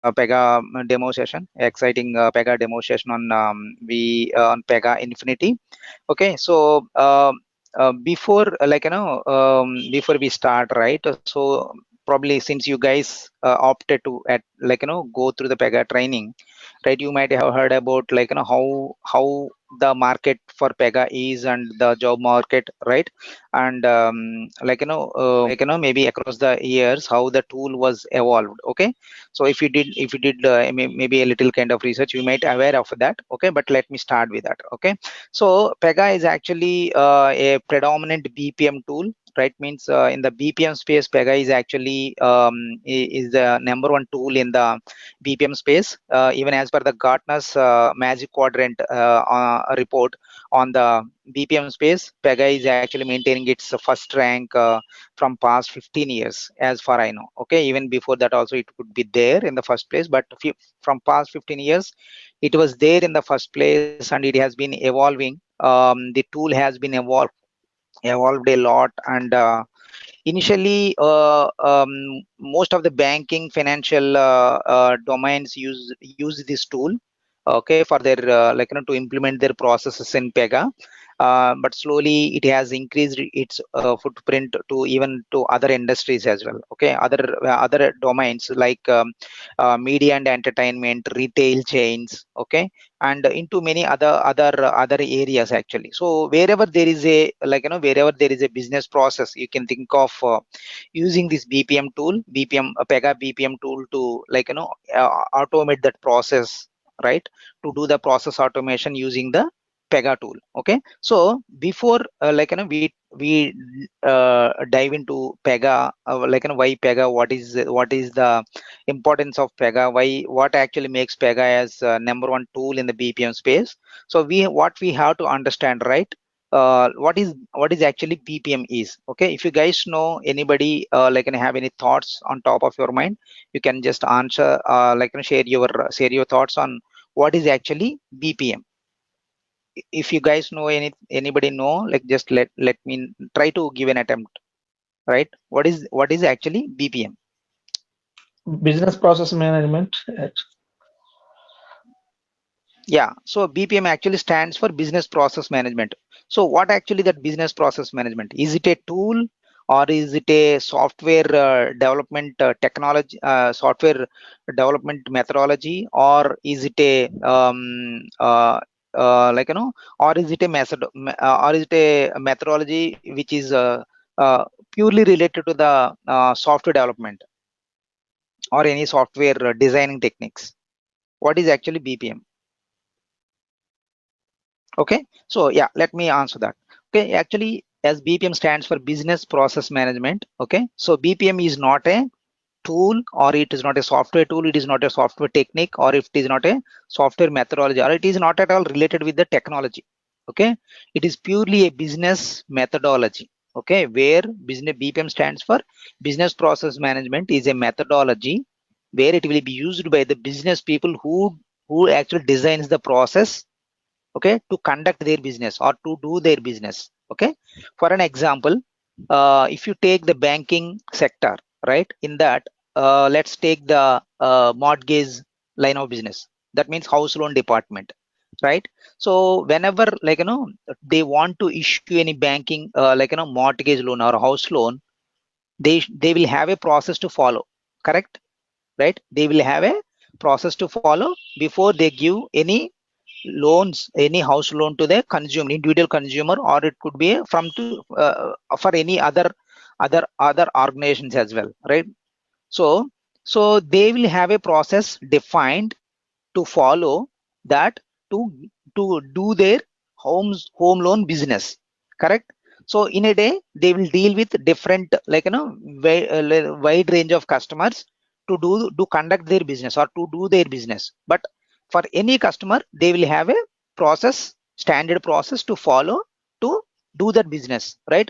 Pega demo session, exciting Pega demo session on on Pega Infinity. Okay, so before before we start, right? So probably since you guys opted to go through the Pega training, right? You might have heard about how the market for Pega is and the job market, right? And maybe across the years how the tool was evolved. Okay, so if you did maybe a little kind of research, you might aware of that. Okay, but let me start with that. Okay, so Pega is actually a predominant BPM tool, right? Means in the BPM space, Pega is actually is the number one tool in the BPM space. Even as per the Gartner's Magic Quadrant report on the BPM space, Pega is actually maintaining its first rank from past 15 years, as far I know. Okay, even before that also it could be there in the first place, but from past 15 years, it was there in the first place, and it has been evolving. The tool has been evolved a lot, and initially most of the banking financial domains use this tool, okay, for their to implement their processes in Pega. But slowly it has increased its footprint to even to other industries as well. Okay, other domains like media and entertainment, retail chains. Okay, and into many other areas actually. So wherever there is a wherever there is a business process, you can think of using this BPM tool, Pega BPM tool to automate that process, right? To do the process automation using the Pega tool. Okay, so before we dive into Pega, why Pega, what is the importance of Pega, why what actually makes Pega as number one tool in the BPM space. So what we have to understand, right? What is actually BPM is. Okay, if you guys know anybody have any thoughts on top of your mind, you can just answer share your thoughts on what is actually BPM. If you guys know anybody know, like just let me try to give an attempt, right? What is actually BPM? Business process management. Yeah, so BPM actually stands for business process management. So what actually that business process management? Is it a tool, or is it a software development technology, software development methodology, or is it a or is it a or is it a methodology which is purely related to the software development or any software designing techniques? What is actually BPM? Okay, so yeah, let me answer that. Okay, actually, as BPM stands for business process management. Okay, so BPM is not a tool, or it is not a software tool, it is not a software technique, or if it is not a software methodology, or it is not at all related with the technology. Okay, it is purely a business methodology. Okay, where business BPM stands for business process management is a methodology where it will be used by the business people who actually designs the process, okay, to conduct their business or to do their business. Okay, for an example, if you take the banking sector, right? In that, let's take the mortgage line of business. That means house loan department, right? So whenever they want to issue any banking mortgage loan or house loan, they will have a process to follow, correct? Right, they will have a process to follow before they give any loans, any house loan to the consumer, individual consumer, or it could be from to for any other organizations as well, right? So they will have a process defined to follow that, to do their home loan business, correct? So in a day they will deal with different wide range of customers to conduct their business or to do their business. But for any customer they will have a process, standard process to follow to do that business, right?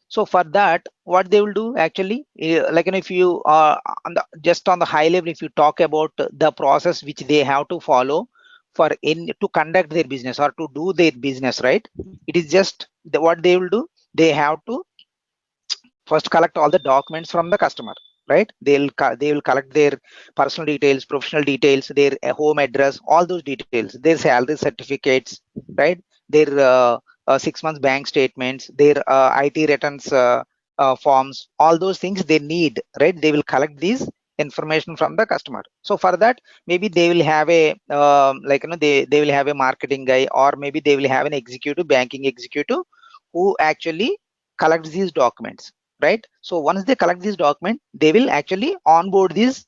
So for that, what they will do actually, if you on the just on the high level, if you talk about the process which they have to follow for in to conduct their business or to do their business, right? It is just what they will do. They have to first collect all the documents from the customer, right? They will collect their personal details, professional details, their home address, all those details, their salary certificates, right? Their 6 months bank statements, their IT returns forms, all those things they need, right? They will collect these information from the customer. So for that, maybe they will have a they will have a marketing guy, or maybe they will have an executive, banking executive, who actually collects these documents, right? So once they collect this document, they will actually onboard this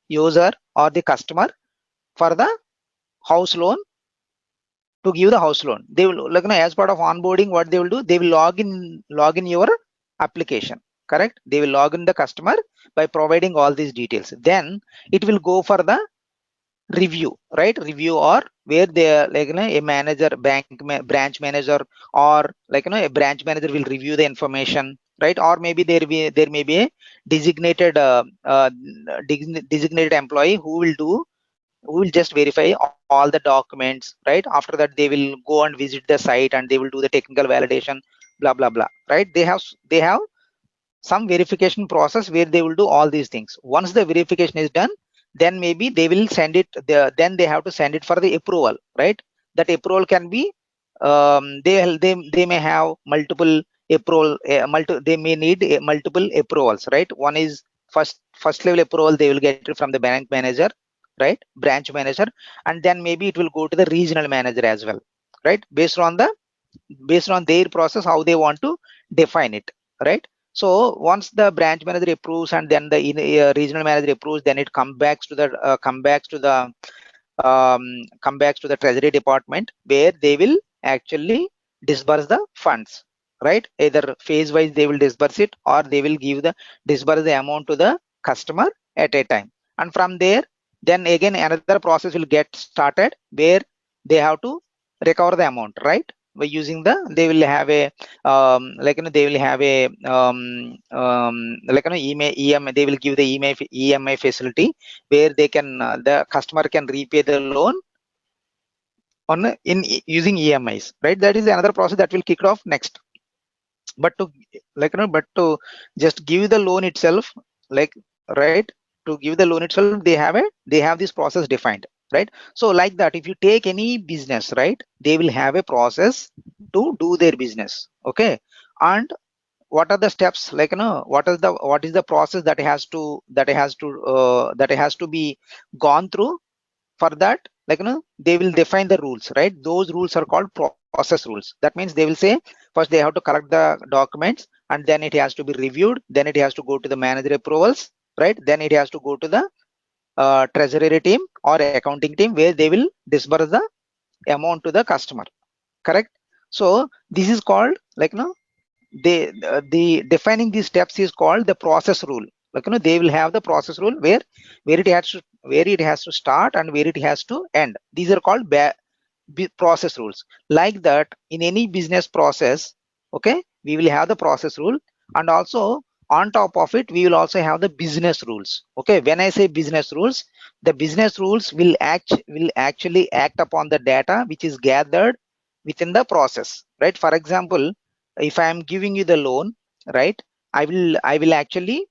user or the customer for the house loan, to give the house loan. They will, as part of onboarding, what they will do, they will log in your application, correct? They will log in the customer by providing all these details. Then it will go for the review, right? Review, or where they are, a manager, branch manager, or a branch manager will review the information, right? Or maybe there may be a designated designated employee who will just verify all the documents, right? After that, they will go and visit the site and they will do the technical validation, blah blah blah, right? They have some verification process where they will do all these things. Once the verification is done, then maybe they will send it, then they have to send it for the approval, right? That approval can be, they may have multiple approval, they may need multiple approvals, right? One is first level approval, they will get it from the bank manager, right? Branch manager. And then maybe it will go to the regional manager as well, right? Based on their process, how they want to define it, right? So once the branch manager approves and then the regional manager approves, then it comes back to the treasury department, where they will actually disburse the funds, right? Either phase wise they will disburse it, or they will disburse the amount to the customer at a time. And from there, then again another process will get started, where they have to recover the amount, right? By using they will have a they will have a EMI, they will give the EMI facility, where they can the customer can repay the loan using EMIs, right? That is another process that will kick off next. But to just give the loan itself, right, to give the loan itself, they have this process defined, right? So like that, if you take any business, right, they will have a process to do their business, okay? And what are the steps, what is the process that has to be gone through? For that, they will define the rules, right? Those rules are called process rules. That means they will say, first they have to collect the documents, and then it has to be reviewed, then it has to go to the manager approvals, right? Then it has to go to the treasury team or accounting team, where they will disburse the amount to the customer, correct? So this is called, the defining these steps is called the process rule. They will have the process rule, where it has to start and where it has to end. These are called process rules. Like that, in any business process, okay, we will have the process rule, and also on top of it, we will also have the business rules. Okay, when I say business rules, the business rules will actually act upon the data which is gathered within the process, right? For example, if I am giving you the loan, right, I will actually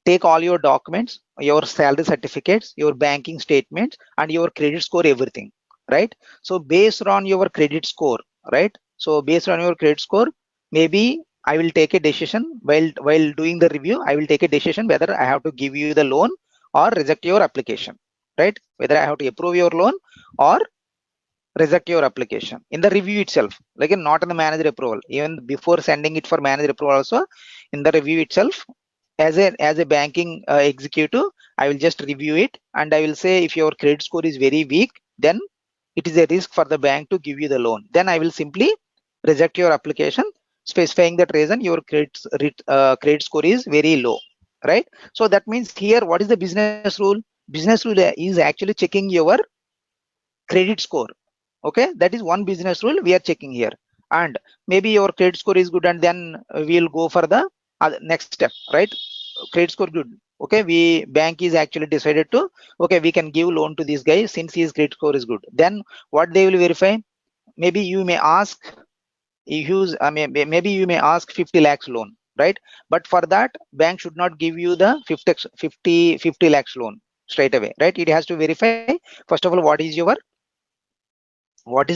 take all your documents, your salary certificates, your banking statements, and your credit score, everything, right? So based on your credit score, right? So based on your credit score, maybe I will take a decision while doing the review. I will take a decision whether I have to give you the loan or reject your application, right? Whether I have to approve your loan or reject your application in the review itself, not in the manager approval. Even before sending it for manager approval, also in the review itself, as a banking executive, I will just review it, and I will say, if your credit score is very weak, then it is a risk for the bank to give you the loan. Then I will simply reject your application, specifying that reason your credit score is very low, right? So that means here, what is the business rule? Business rule is actually checking your credit score. Okay, that is one business rule we are checking here. And maybe your credit score is good, and then we'll go for the next step, right? Credit score good, okay, bank is actually decided to, okay, we can give loan to this guy since his credit score is good. Then what they will verify, maybe you may ask, maybe you may ask 50 lakhs loan, right? But for that, bank should not give you the 50 lakhs loan straight away, right? It has to verify first of all what is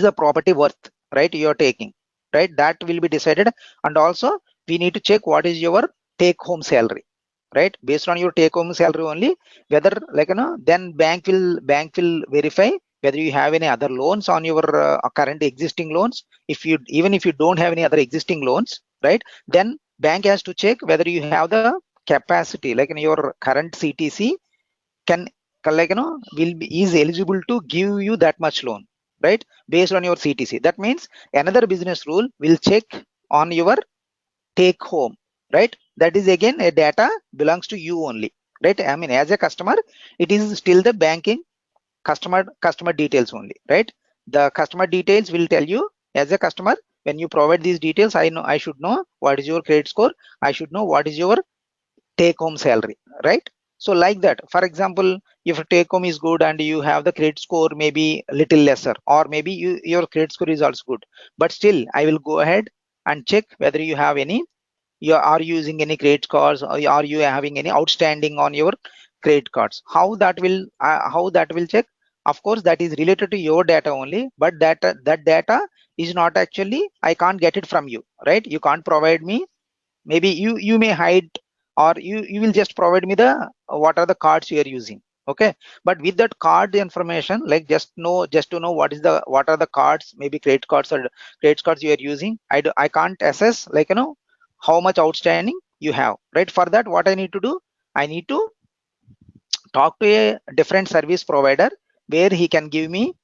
the property worth, right, you are taking, right? That will be decided. And also we need to check what is your take home salary, right? Based on your take home salary only, whether then bank will verify whether you have any other loans on your current existing loans. If you even if you don't have any other existing loans, right, then bank has to check whether you have the capacity, like in your current CTC can will be is eligible to give you that much loan, right, based on your CTC. That means another business rule will check on your take home, right? That is again a data belongs to you only, right? I mean, as a customer, it is still the banking customer details only, right? The customer details will tell you as a customer, when you provide these details, I should know what is your credit score, I should know what is your take home salary, right? So like that, for example, if take home is good and you have the credit score maybe a little lesser, or maybe your credit score is also good, but still I will go ahead and check whether you have any, you are using any credit cards, or are you having any outstanding on your credit cards. How that will check? Of course that is related to your data only, but that data is not actually, I can't get it from you, right? You can't provide me, maybe you may hide, or you will just provide me the what are the cards you are using, okay? But with that card information, like just to know what are the cards, maybe credit cards or credit cards you are using, I can't assess how much outstanding you have, right? For that, what I need to do, I need to talk to a different service provider where he can give me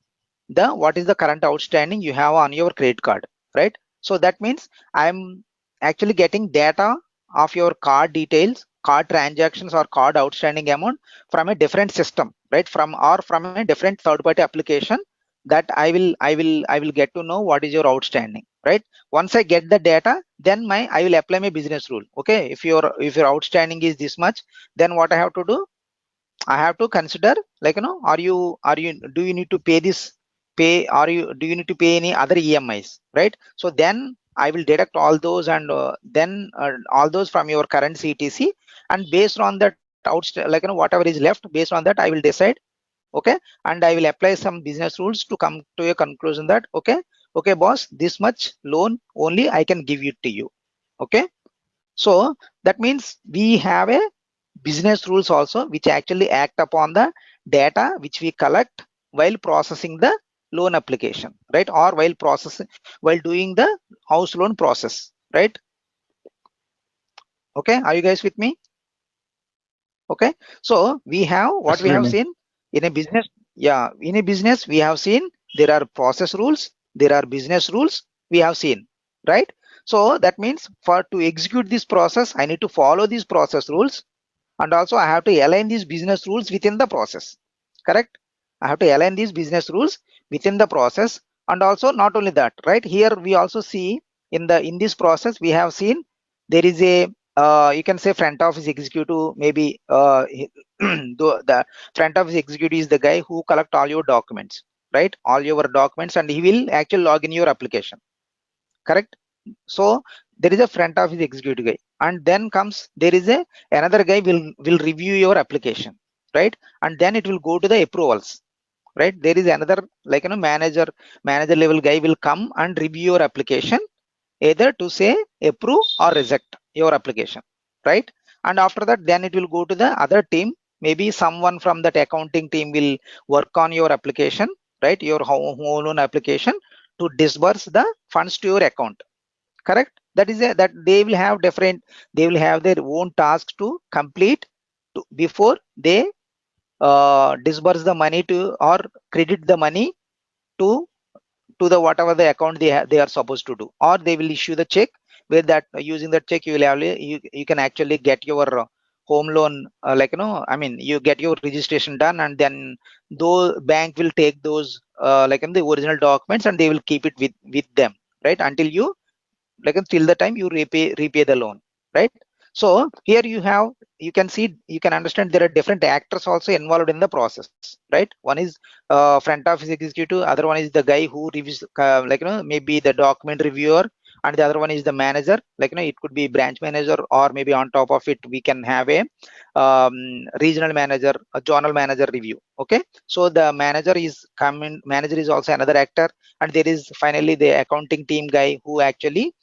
the what is the current outstanding you have on your credit card, right? So that means I'm actually getting data of your card details, card transactions, or card outstanding amount from a different system, right? From a different third party application, that I will get to know what is your outstanding, right? Once I get the data, then I will apply my business rule. Okay, if your outstanding is this much, then what I have to do, I have to consider, are you do you need to pay this, do you need to pay any other EMIs, right? So then I will deduct all those, and then all those from your current CTC, and based on that whatever is left, based on that I will decide, okay, and I will apply some business rules to come to a conclusion that, okay boss, this much loan only I can give it to you, okay? So that means we have a business rules also, which actually act upon the data which we collect while processing the loan application, right? Or while doing the house loan process, right? Okay, are you guys with me? Okay, so we have what Yes, we have Remy. seen in a business. Yeah, in a business we have seen there are process rules, there are business rules we have seen, right? So that means for to execute this process, I need to follow these process rules, and also I have to align these business rules within the process, correct? I have to align these business rules within the process. And also not only that, right, here we also see in this process we have seen there is a you can say front office executive, maybe the front office executive is the guy who collect all your documents, right, all your documents, and he will actually log in your application, correct? So there is a front office executive guy, and then comes there is a another guy will review your application, right? And then it will go to the approvals, right? There is another manager level guy will come and review your application, either to say approve or reject your application, right? And after that, then it will go to the other team, maybe someone from that accounting team will work on your application, right, your home loan application, to disburse the funds to your account, correct? That is that they will have their own tasks to complete before they disburse the money to, or credit the money to the whatever the account they are supposed to do, or they will issue the check. With that, using that check, you will have you can actually get your home loan, I mean, you get your registration done, and then though bank will take those in the original documents, and they will keep it with them, right, until you till the time you repay the loan, right? So here you can see, you can understand there are different actors also involved in the process, right? One is front office executive, other one is the guy who reviews maybe the document reviewer, and the other one is the manager. Like it could be branch manager, or maybe on top of it we can have a regional manager, a zonal manager review. Okay, so the manager is coming, manager is also another actor, and there is finally the accounting team guy who actually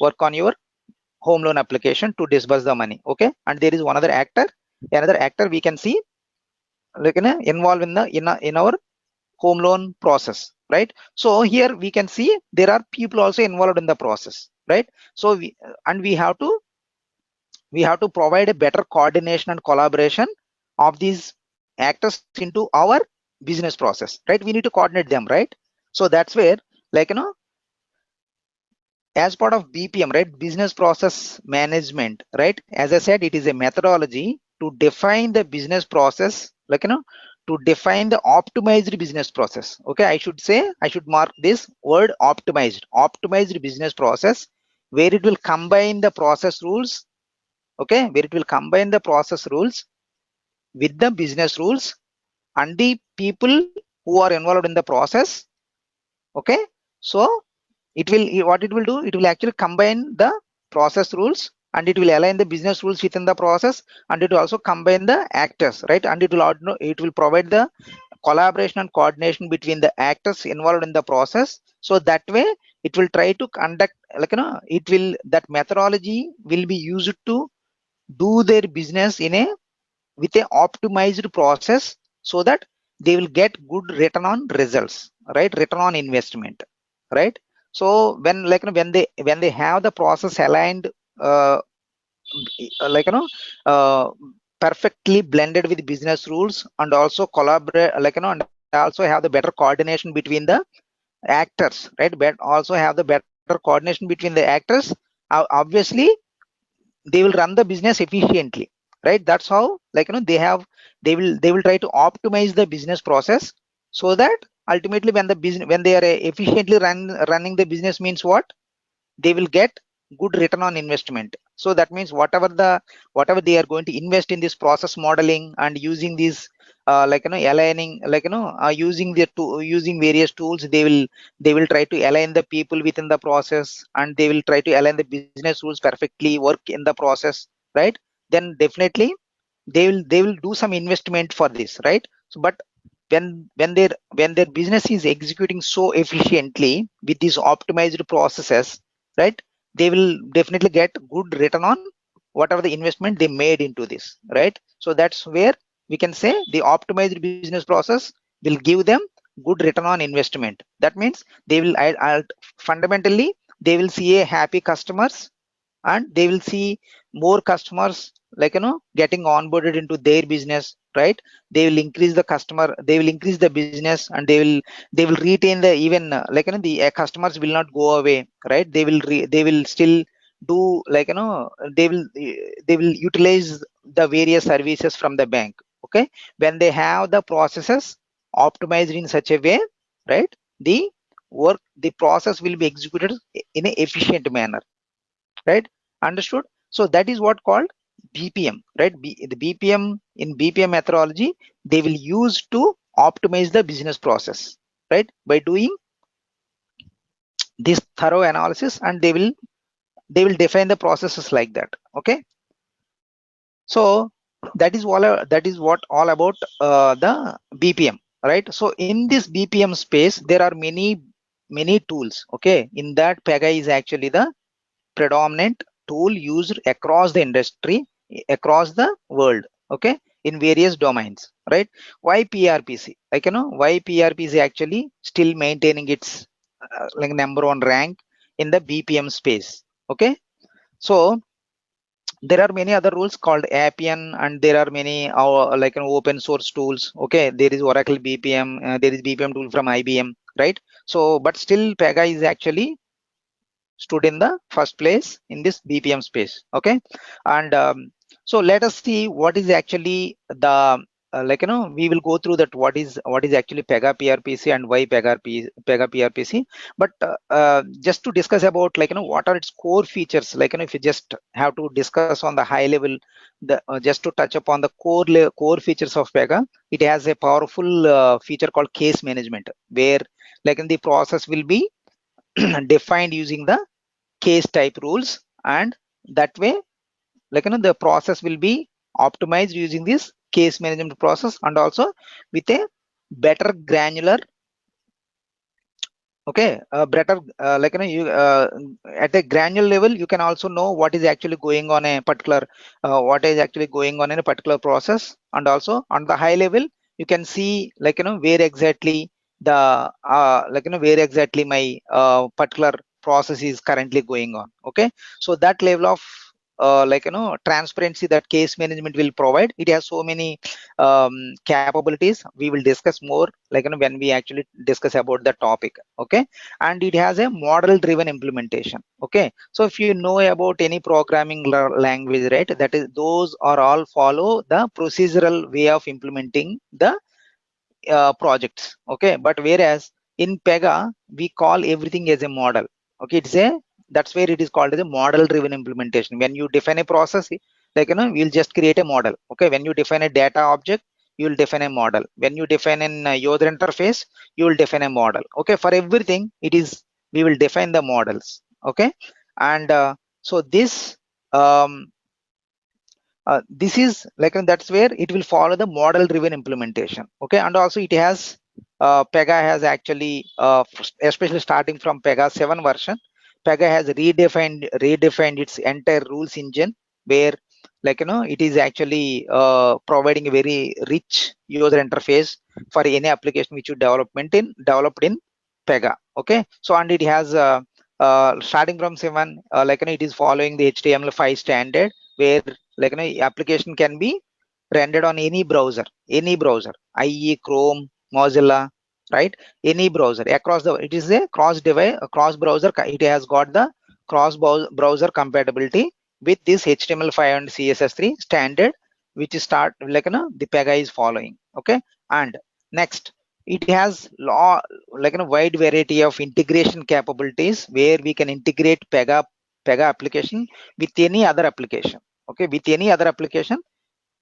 work on your home loan application to disburse the money. Okay, and there is one other actor, another actor we can see like involved in the in our home loan process, right? So here we can see there are people also involved in the process, right? So we have to provide a better coordination and collaboration of these actors into our business process, right? We need to coordinate them, right? So that's where, like as part of BPM, right, business process management, right, as I said, it is a methodology to define the business process, like to define the optimized business process. Okay, I should say, I should mark this word optimized business process, where it will combine the process rules. Okay, where it will combine the process rules with the business rules and the people who are involved in the process. Okay, so it will, what it will do, it will actually combine the process rules, and it will align the business rules within the process, and it will also combine the actors, right? And it will provide the collaboration and coordination between the actors involved in the process. So that way it will try to conduct, like it will, that methodology will be used to do their business in a with a optimized process, so that they will get good return on results, right? Return on investment, right? So when, like when they have the process aligned, uh, like perfectly blended with business rules, and also collaborate, like and also have the better coordination between the actors, right? But also have the better coordination between the actors, obviously they will run the business efficiently, right? That's how, like they will try to optimize the business process, so that ultimately when the business, when they are efficiently running the business, means what, they will get good return on investment. So that means whatever they are going to invest in this process modeling and using these aligning, using using various tools, they will try to align the people within the process, and they will try to align the business rules perfectly work in the process, right? Then definitely they will do some investment for this, right? So but when their business is executing so efficiently with these optimized processes, right, they will definitely get good return on whatever the investment they made into this, right? So that's where we can say the optimized business process will give them good return on investment. That means they will fundamentally they will see a happy customers, and they will see more customers, getting onboarded into their business, right? They will increase the customer, they will increase the business, and they will retain the, even the customers will not go away, right? They will still do, they will utilize the various services from the bank. Okay, when they have the processes optimized in such a way, right, the process will be executed in an efficient manner, right? Understood? So that is what called BPM, right? The BPM, in BPM methodology, they will use to optimize the business process, right? By doing this thorough analysis, and they will define the processes like that. Okay, so that is what all about the BPM, right? So in this BPM space, there are many tools. Okay, in that Pega is actually the predominant tool used across the industry, across the world. Okay, in various domains, right? Why PRPC, why PRPC actually still maintaining its number one rank in the BPM space. Okay, so there are many other rules called Appian, and there are many open source tools. Okay, there is Oracle BPM, there is BPM tool from IBM, right? So but still Pega is actually stood in the first place in this BPM space. Okay, and so let us see what is actually the we will go through that what is actually Pega PRPC and why Pega PRPC. But just to discuss about what are its core features, if you just have to discuss on the high level, the just to touch upon the core features of Pega, it has a powerful feature called case management, where the process will be defined using the case type rules, and that way the process will be optimized using this case management process, and also with a better granular, better you at a granular level you can also know what is actually going on a particular what is actually going on in a particular process, and also on the high level you can see where exactly the where exactly my particular process is currently going on. Okay, so that level of transparency that case management will provide, it has so many capabilities. We will discuss more when we actually discuss about the topic. Okay, and it has a model driven implementation. Okay, so if you know about any programming language, right, that is those are all follow the procedural way of implementing the projects. Okay, but whereas in Pega we call everything as a model. Okay, it's a, that's where it is called as a model driven implementation. When you define a process, we'll just create a model. Okay, when you define a data object, you will define a model. When you define an user interface, you will define a model. Okay, for everything it is, we will define the models. Okay, and so this is that's where it will follow the model driven implementation. Okay, and also it has Pega has actually especially starting from Pega 7 version, Pega has redefined its entire rules engine, where it is actually providing a very rich user interface for any application which you developed in Pega. Okay, so and it has starting from 7 it is following the HTML5 standard, where application can be rendered on any browser, IE, Chrome, Mozilla, right, any browser across the, it is a cross device, a cross browser, it has got the cross browser compatibility with this HTML5 and CSS3 standard, which is start the Pega is following. Okay, and next it has wide variety of integration capabilities, where we can integrate Pega application with any other application. Okay, with any other application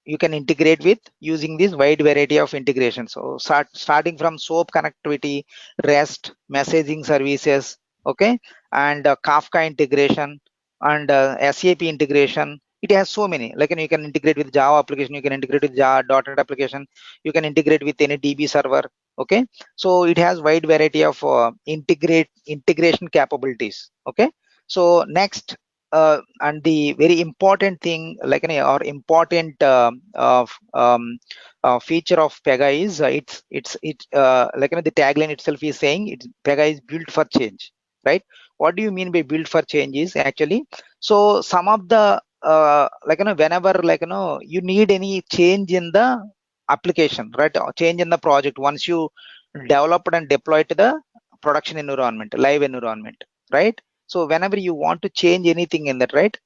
you can integrate with using this wide variety of integration. So starting from SOAP connectivity, REST, messaging services, okay, and Kafka integration, and SAP integration. It has so many, you can integrate with Java application, you can integrate with Java .NET application, you can integrate with any DB server. Okay, so it has wide variety of integration capabilities. Okay, so next and the very important thing or important feature of Pega is the tagline itself is saying it's Pega is built for change, right? What do you mean by built for change is actually, so some of the whenever you need any change in the application, right, or change in the project, once you develop and deploy to the production environment, live environment, right? So whenever you want to change anything in that, right,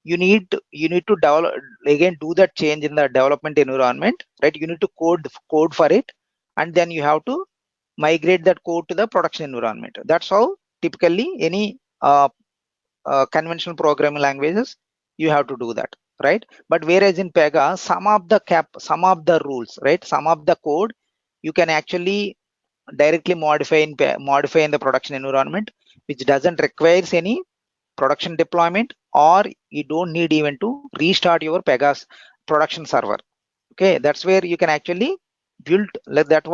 you need to develop again, do that change in the development environment, right? You need to code for it, and then you have to migrate that code to the production environment. That's how typically any conventional programming languages you have to do that, right? But whereas in Pega, some of the rules, right, some of the code you can actually directly modify in the production environment, which doesn't requires any production deployment, or you don't need even to restart your Pega's production server. Okay, that's where you can actually build like that.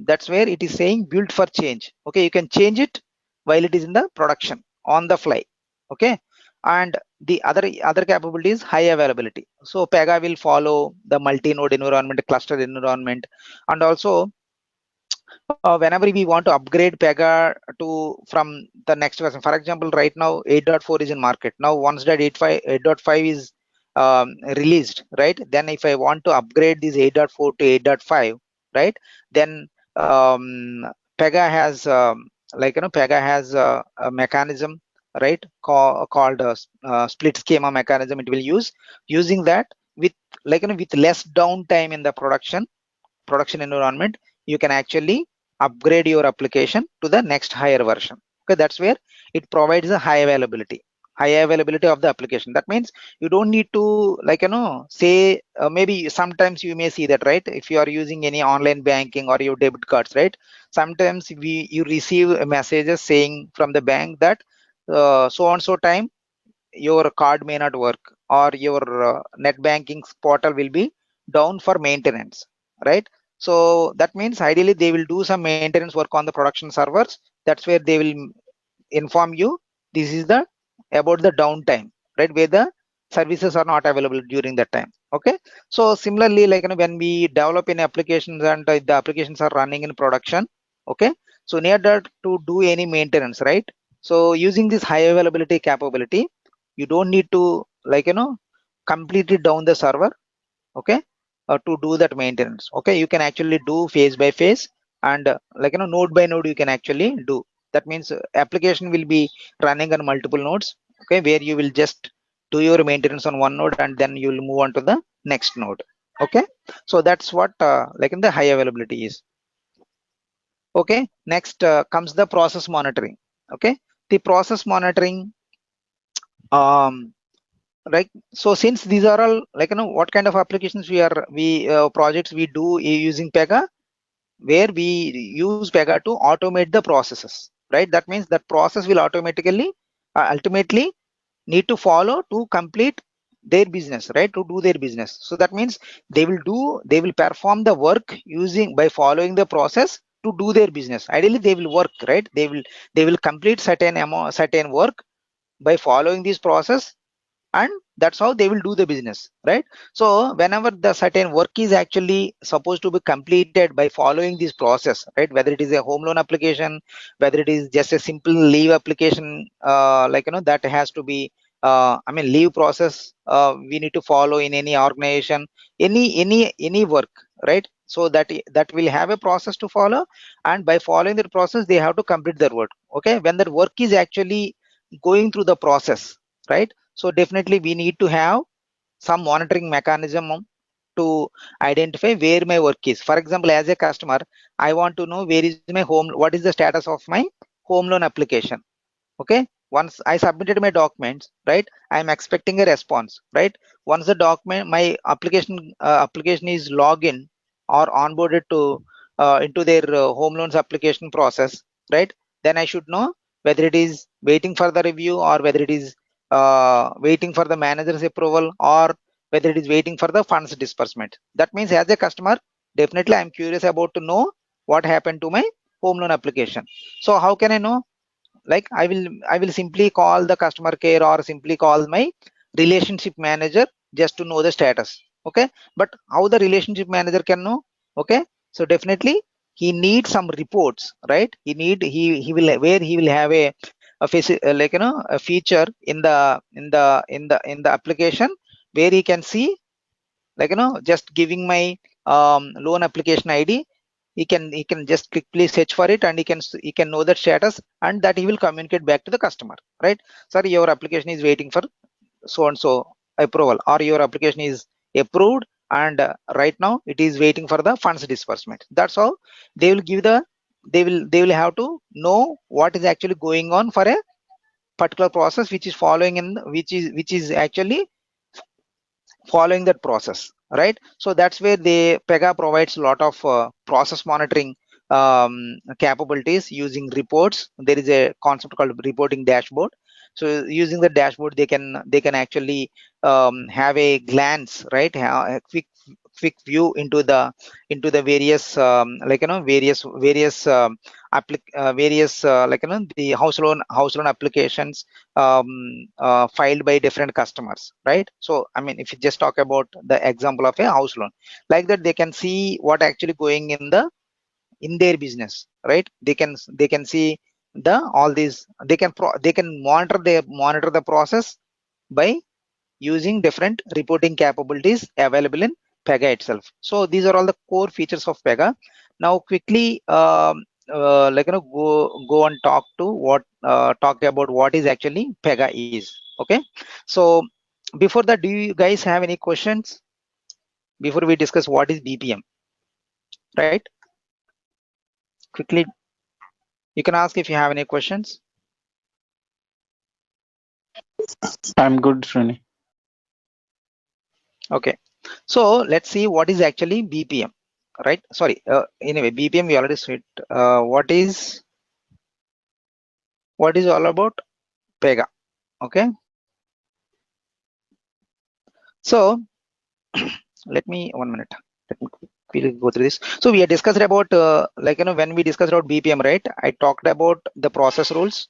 That's where it is saying built for change. Okay, you can change it while it is in the production on the fly. Okay, and the other capability is high availability. So Pega will follow the multi-node environment, cluster environment, and also whenever we want to upgrade Pega to from the next version. For example, right now 8.4 is in market. Now once that 8.5 is released, right, then if I want to upgrade this 8.4 to 8.5, right, then Pega has Pega has a mechanism, right, called split schema mechanism. It will using that with with less downtime in the production environment, you can actually upgrade your application to the next higher version. Okay, that's where it provides a high availability of the application. That means you don't need to say maybe sometimes you may see that, right, if you are using any online banking or your debit cards, right, sometimes you receive messages saying from the bank that so and so time your card may not work, or your net banking portal will be down for maintenance, right? So that means ideally they will do some maintenance work on the production servers. That's where they will inform you this is the about the downtime, right, where the services are not available during that time. Okay, so similarly, like, when we develop in applications and the applications are running in production, okay, so in order to do any maintenance, right, so using this high availability capability, you don't need to, like, completely down the server, okay, to do that maintenance. Okay, you can actually do phase by phase, and like, node by node you can actually do. That means application will be running on multiple nodes, okay, where you will just do your maintenance on one node and then you will move on to the next node. Okay, so that's what like in the high availability is. Okay, next comes the process monitoring. Okay, the process monitoring, um right, so since these are all, like, what kind of applications we projects we do using Pega, where we use Pega to automate the processes, right? That means that process will automatically ultimately need to follow to complete their business, right, to do their business. So that means they will perform the work using by following the process to do their business. Ideally they will work, right, they will complete certain amount, certain work by following this process, and that's how they will do the business, right? So whenever the certain work is actually supposed to be completed by following this process, right, whether it is a home loan application, whether it is just a simple leave application, like, that has to be I mean leave process, we need to follow in any organization, any work, right? So that will have a process to follow, and by following the process they have to complete their work. Okay, when that work is actually going through the process, right, so definitely we need to have some monitoring mechanism to identify where my work is. For example, as a customer, I want to know where is my home, what is the status of my home loan application. Okay, once I submitted my documents, right, I am expecting a response, right? Once the document, my application is login or onboarded to into their home loans application process, right, then I should know whether it is waiting for the review, or whether it is waiting for the manager's approval, or whether it is waiting for the funds disbursement. That means as a customer, definitely I'm curious about to know what happened to my home loan application. So how can I know? Like, I will simply call the customer care or simply call my relationship manager just to know the status. Okay, but how the relationship manager can know? Okay, so definitely he needs some reports, right? He will, where he will have a like, a feature in the application, where he can see, like, just giving my loan application ID, he can just quickly search for it, and he can know the status, and that he will communicate back to the customer, right? Sorry, your application is waiting for so and so approval, or your application is approved, and right now it is waiting for the funds disbursement. That's how they will give the, they will have to know what is actually going on for a particular process which is following in, which is actually following that process, right? So that's where the Pega provides a lot of process monitoring capabilities using reports. There is a concept called reporting dashboard. So using the dashboard, they can actually have a glance, right, have a quick view into the various like, various like, the house loan applications filed by different customers, right? So I mean, if you just talk about the example of a house loan, like that, they can see what actually going in their business, right? They can see the all these, they can monitor the process by using different reporting capabilities available in Pega itself. So these are all the core features of Pega. Now quickly, like, go and talk about what is actually Pega is. Okay, so before that, do you guys have any questions before we discuss what is BPM? Right, quickly you can ask if you have any questions. I'm good, Srini. Okay, so let's see what is actually BPM, right? Sorry, anyway, BPM we already said. What is all about Pega. Okay, so let me 1 minute. Let me quickly go through this. So we had discussed about when we discussed about BPM, right? I talked about the process rules,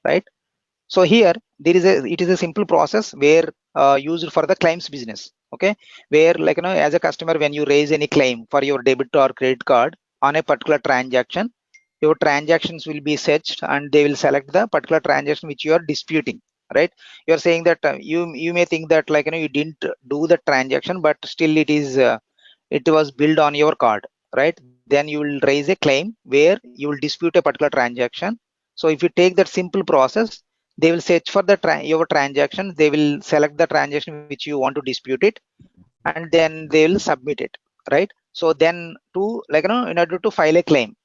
right? So here it is a simple process where used for the claims business. Okay, where as a customer, when you raise any claim for your debit or credit card on a particular transaction, your transactions will be searched and they will select the particular transaction which you are disputing, right? You're saying that you may think that you didn't do the transaction, but still it was billed on your card, right? Then you will raise a claim where you will dispute a particular transaction. So if you take that simple process, they will search for the your transaction, they will select the transaction which you want to dispute it, and then they will submit it, right? So then to in order to file a claim,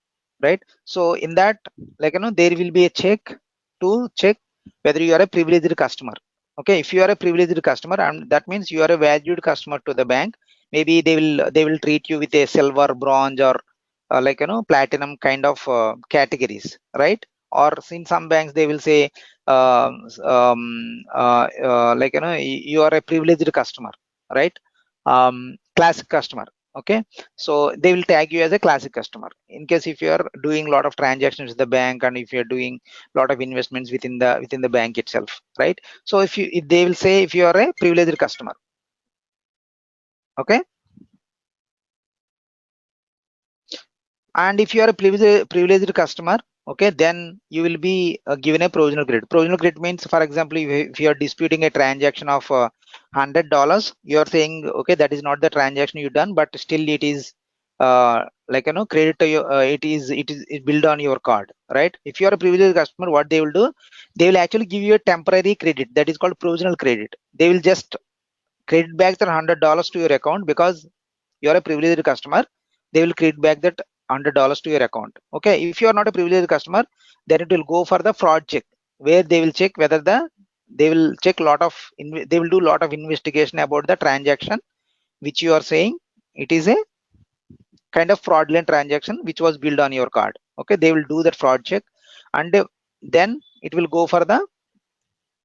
right? So in that there will be a check to check whether you are a privileged customer. Okay, if you are a privileged customer, and that means you are a valued customer to the bank, maybe they will treat you with a silver, bronze, or platinum kind of categories, right? Or in some banks they will say you are a privileged customer, right? Classic customer. Okay, so they will tag you as a classic customer in case if you are doing a lot of transactions with the bank, and if you're doing a lot of investments within the bank itself, right? So if they will say if you are a privileged customer. Okay, and if you are a privileged customer, okay, then you will be given a provisional credit. Provisional credit means, for example, if you are disputing a transaction of $100, you are saying, okay, that is not the transaction you done, but still it is credit to your it built on your card, right? If you are a privileged customer, what they will do, they will actually give you a temporary credit that is called provisional credit. They will just credit back the $100 to your account because you are a privileged customer. They will credit back that $100 to your account. Okay, if you are not a privileged customer, then it will go for the fraud check, where they will check whether they will check they will do lot of investigation about the transaction which you are saying it is a kind of fraudulent transaction which was billed on your card. Okay, they will do that fraud check, and then it will go for the,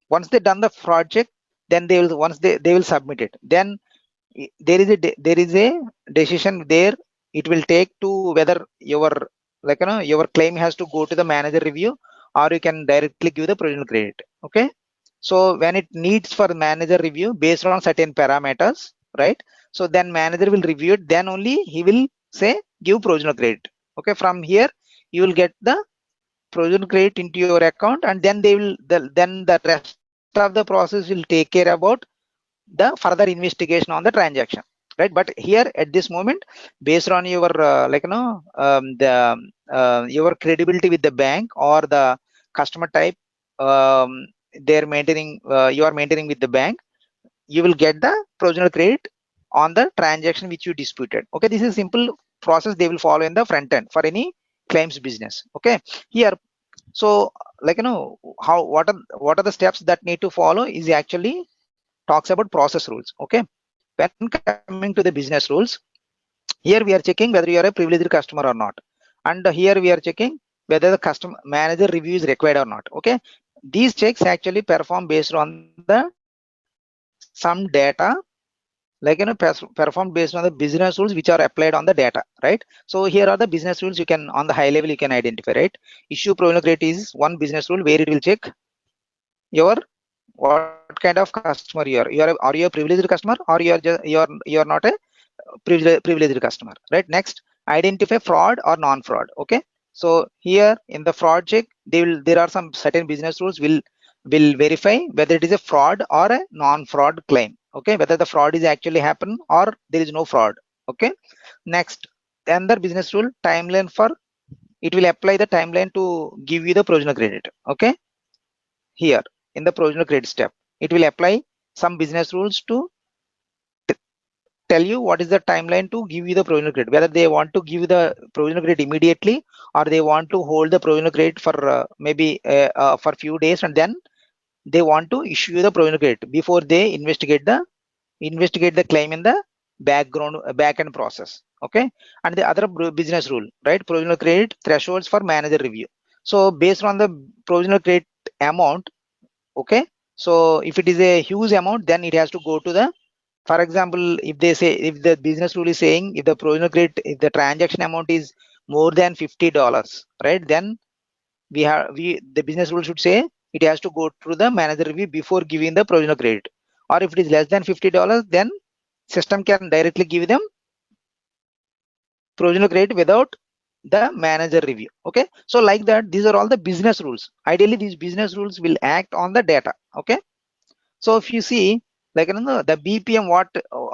once they done the fraud check, then they will, once they will submit it, then there is a decision there. It will take to whether your your claim has to go to the manager review, or you can directly give the provisional credit. Okay, so when it needs for manager review based on certain parameters, right? So then manager will review it, then only he will say give provisional credit. Okay, from here you will get the provisional credit into your account, and then then the rest of the process will take care about the further investigation on the transaction, right? But here at this moment, based on your your credibility with the bank or the customer type, they're maintaining you are maintaining with the bank, you will get the provisional credit on the transaction which you disputed. Okay, this is simple process they will follow in the front end for any claims business. Okay, here, so how, what are the steps that need to follow is actually talks about process rules. Okay, when coming to the business rules, here we are checking whether you are a privileged customer or not, and here we are checking whether the customer manager review is required or not. Okay, these checks actually perform based on the some data, performed based on the business rules which are applied on the data, right? So here are the business rules you can, on the high level, you can identify, right? Issue provisional credit is one business rule where it will check your what kind of customer you are. Are you a privileged customer, or you are not a privileged customer, right? Next, identify fraud or non-fraud. Okay, so here in the fraud check, there are some certain business rules will verify whether it is a fraud or a non-fraud claim. Okay, whether the fraud is actually happen or there is no fraud. Okay, next, another business rule, timeline for, it will apply the timeline to give you the provisional credit. Okay, here in the provisional credit step, it will apply some business rules to tell you what is the timeline to give you the provisional credit, whether they want to give the provisional credit immediately, or they want to hold the provisional credit for maybe for few days, and then they want to issue the provisional credit before they investigate the claim in the back end process. Okay, and the other business rule, right, provisional credit thresholds for manager review. So based on the provisional credit amount, Okay, so if it is a huge amount, then it has to go to the, for example, if they say, if the business rule is saying, if the provisional credit, if the transaction amount is more than $50, right, then the business rule should say it has to go through the manager review before giving the provisional credit. Or if it is less than $50, then system can directly give them provisional credit without the manager review. Okay, so like that, these are all the business rules. Ideally, these business rules will act on the data. Okay, so if you see, like, you know, the BPM,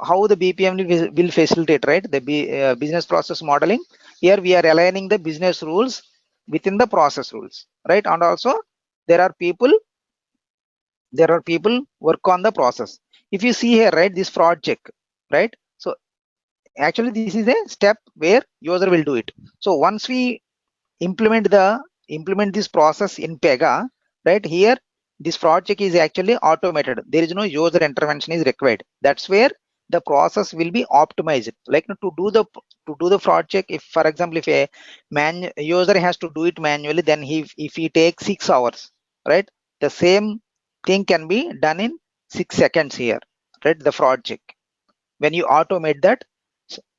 how the BPM will facilitate, right, the business process modeling. Here we are aligning the business rules within the process rules, right? And also there are people work on the process. If you see here, right, this fraud check, right? So actually this is a step where user will do it. So once we implement this process in Pega, right, here this fraud check is actually automated. There is no user intervention is required. That's where the process will be optimized. Like, to do the fraud check, if for example, if a user has to do it manually, then if he takes 6 hours, right, the same thing can be done in 6 seconds here, right, the fraud check, when you automate that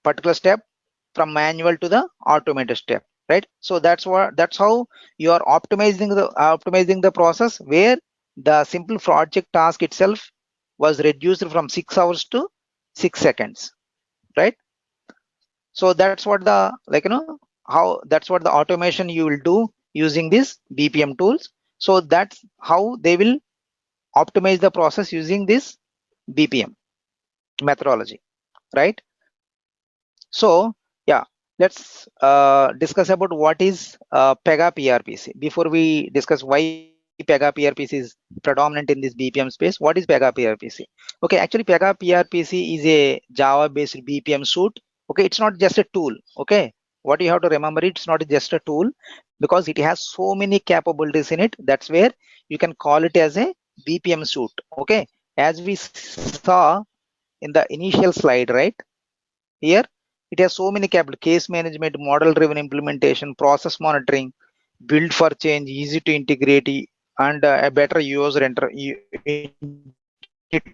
particular step from manual to the automated step, right? So that's how you are optimizing the process, where the simple project task itself was reduced from 6 hours to 6 seconds, right? So that's what the, like, you know, how that's what the automation you will do using these BPM tools. So that's how they will optimize the process using this BPM methodology, right? So yeah, let's discuss about what is Pega PRPC. Before we discuss why Pega PRPC is predominant in this BPM space, what is Pega PRPC? Okay, actually Pega PRPC is a Java-based BPM suite. Okay, it's not just a tool. Okay, what you have to remember, it's not just a tool, because it has so many capabilities in it. That's where you can call it as a BPM suite. Okay, as we saw in the initial slide, right? Here, it has so many capital: case management, model driven implementation, process monitoring, build for change, easy to integrate, and a better user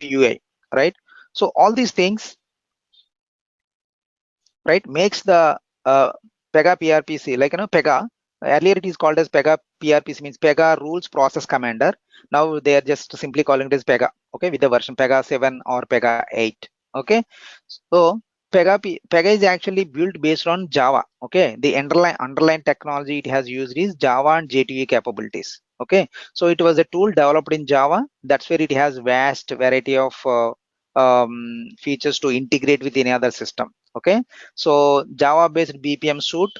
UI, right? So all these things, right, makes the Pega PRPC, like, you know, Pega, earlier it is called as Pega PRPC, means Pega Rules Process Commander. Now they are just simply calling it as Pega, okay, with the version Pega 7 or Pega 8. Okay, so Pega is actually built based on Java. Okay, the underlying technology it has used is Java and J2E capabilities. Okay, so it was a tool developed in Java. That's where it has vast variety of features to integrate with any other system. Okay, so Java based BPM suite,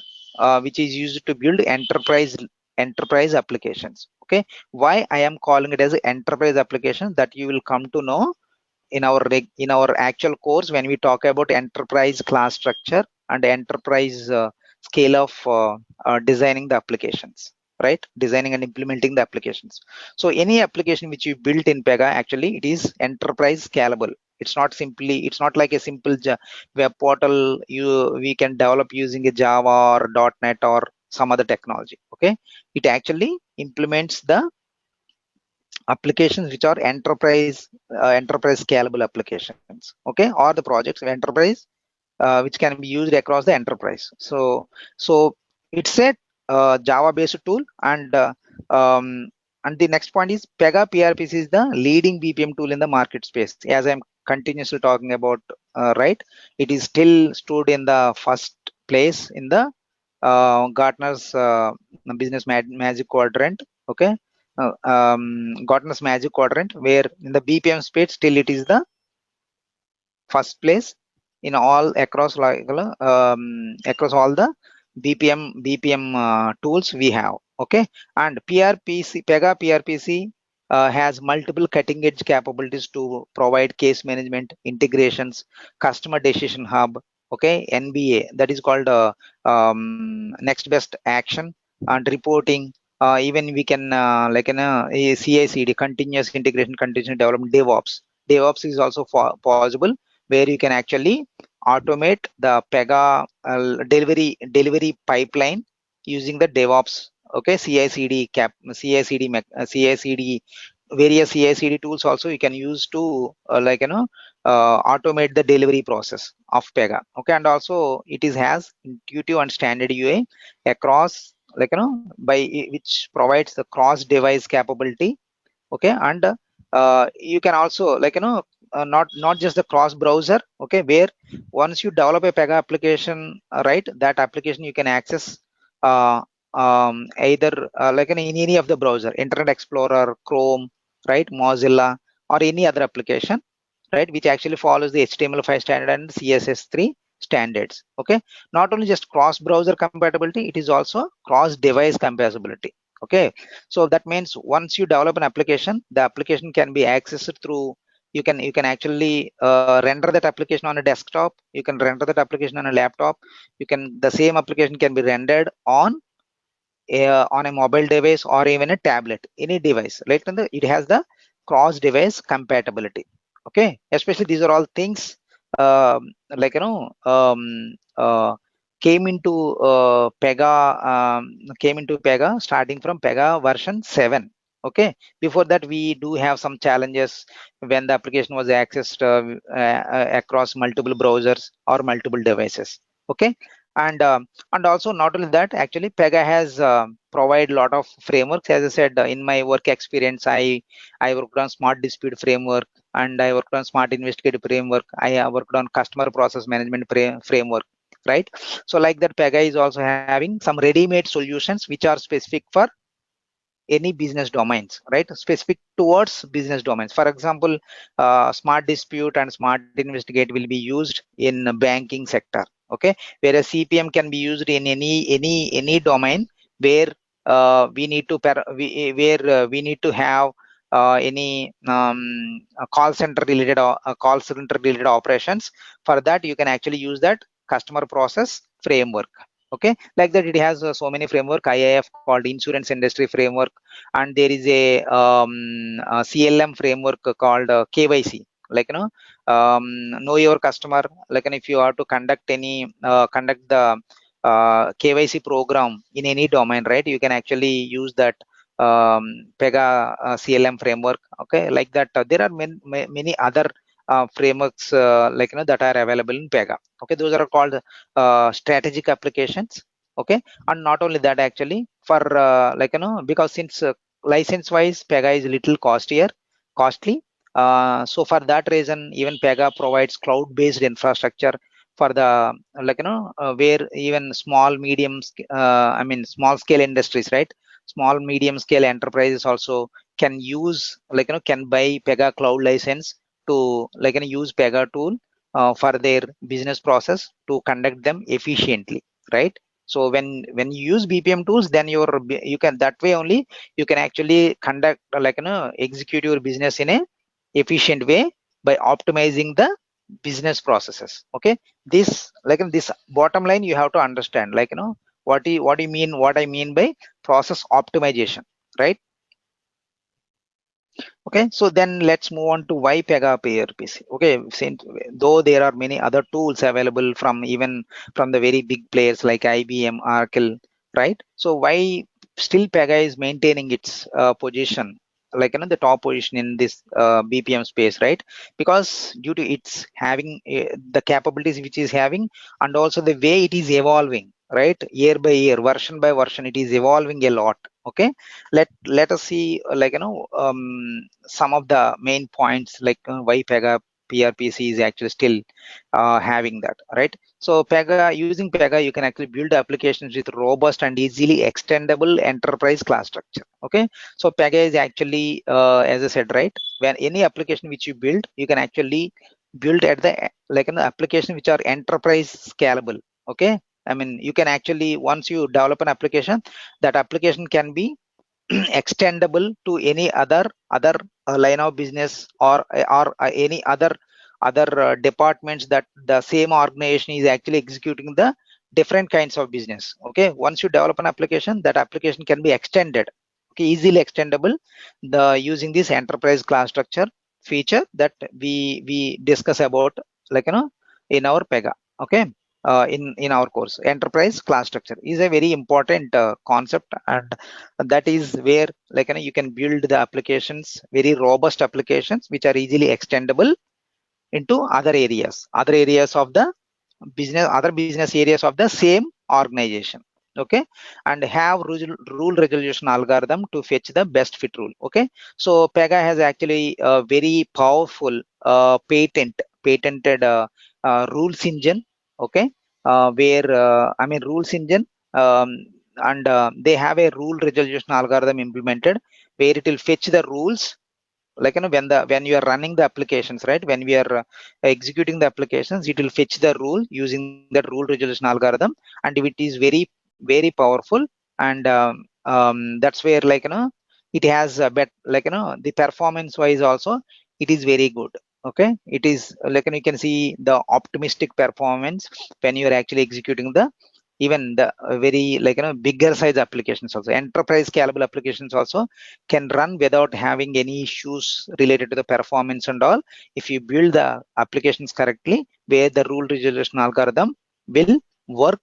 which is used to build enterprise applications. Okay, why I am calling it as enterprise application, that you will come to know in our actual course when we talk about enterprise class structure and enterprise scale of designing the applications, right, designing and implementing the applications. So any application which you built in Pega, actually it is enterprise scalable. It's not like a simple web portal we can develop using a Java or .NET or some other technology. Okay, it actually implements the applications which are enterprise scalable applications. Okay, or the projects of enterprise which can be used across the enterprise. So it's a Java based tool. And the next point is Pega PRPC is the leading BPM tool in the market space, as I'm continuously talking about, right? It is still stood in the first place in the Gartner's business magic quadrant. Okay, Gartner's magic quadrant, where in the BPM space still it is the first place in all across, like, across all the BPM tools we have. Okay, and Pega PRPC has multiple cutting edge capabilities to provide case management, integrations, customer decision hub. Okay, NBA, that is called next best action, and reporting. Even we can like in a CI/CD, continuous integration, continuous development, DevOps. DevOps is also possible, where you can actually automate the Pega delivery pipeline using the DevOps. Okay, CI/CD various CI/CD tools also you can use to automate the delivery process of Pega. Okay, and also it is has intuitive and standard UI across which provides the cross device capability. Okay, and you can also not just the cross browser. Okay, where once you develop a Pega application, right, that application you can access uh, either in any of the browser, Internet Explorer, Chrome, right, Mozilla, or any other application, right, which actually follows the HTML5 standard and CSS3 standards. Okay, not only just cross browser compatibility, it is also cross device compatibility. Okay, so that means once you develop an application, the application can be accessed through, you can actually render that application on a desktop, you can render that application on a laptop, the same application can be rendered on a mobile device or even a tablet, any device. It has the cross device compatibility. Okay, especially these are all things um, like you know um, uh, came into Pega starting from Pega version 7. Okay, before that we do have some challenges when the application was accessed across multiple browsers or multiple devices. Okay, and also not only that, actually Pega has provide a lot of frameworks. As I said, in my work experience, I worked on smart dispute framework, and I worked on smart investigative framework. I worked on customer process management framework, right? So like that, Pega is also having some ready-made solutions which are specific for any business domains, right, specific towards business domains. For example, smart dispute and smart investigate will be used in banking sector. Okay, whereas CPM can be used in any domain where we need to we need to have any call center related operations. For that, you can actually use that customer process framework. Okay, like that, it has so many framework. IIF called insurance industry framework, and there is a CLM framework called KYC, know your customer. If you are to conduct the KYC program in any domain, right, you can actually use that Pega CLM framework. Okay, like that, there are many other frameworks that are available in Pega. Okay, those are called strategic applications. Okay, and not only that, actually, for because since license wise Pega is little costly, so for that reason, even Pega provides cloud based infrastructure for the where even small scale industries, right, small medium scale enterprises also can use can buy Pega cloud license to use Pega tool for their business process to conduct them efficiently, right? So when you use BPM tools, then you can, that way only you can actually conduct execute your business in a efficient way by optimizing the business processes. Okay, this this bottom line you have to understand, what I mean by process optimization, right? Okay, so then let's move on to why Pega PRPC. Okay, since though there are many other tools available from even from the very big players like IBM, Oracle, right? So why still Pega is maintaining its position, the top position in this BPM space, right? Because due to its having the capabilities which is having, and also the way it is evolving, right? Year by year, version by version, it is evolving a lot. Okay, let us see some of the main points, why Pega PRPC is actually still having that, right? So using Pega, you can actually build applications with robust and easily extendable enterprise class structure. Okay, so Pega is actually as I said, right, when any application which you build, you can actually build at the application which are enterprise scalable. Okay, I mean, you can actually, once you develop an application, that application can be extendable to any other line of business, or any other departments that the same organization is actually executing the different kinds of business. Okay, once you develop an application, that application can be extended, okay, easily extendable, the using this enterprise class structure feature that we discuss about in our Pega. Okay, in our course. Enterprise class structure is a very important concept, and that is where, like, you can build the applications, very robust applications which are easily extendable into other areas of the business, other business areas of the same organization. Okay, and have rule resolution algorithm to fetch the best fit rule. Okay, so Pega has actually a very powerful patented rules engine. Okay, where rules engine, and they have a rule resolution algorithm implemented where it will fetch the rules, like, when you are running the applications, right, when we are executing the applications, it will fetch the rule using that rule resolution algorithm, and it is very powerful. And that's where, like, it has a bet, like, the performance wise also it is very good. Okay, it is like, you can see the optimistic performance when you are actually executing the even the very, like, bigger size applications. Also enterprise scalable applications also can run without having any issues related to the performance and all, if you build the applications correctly, where the rule resolution algorithm will work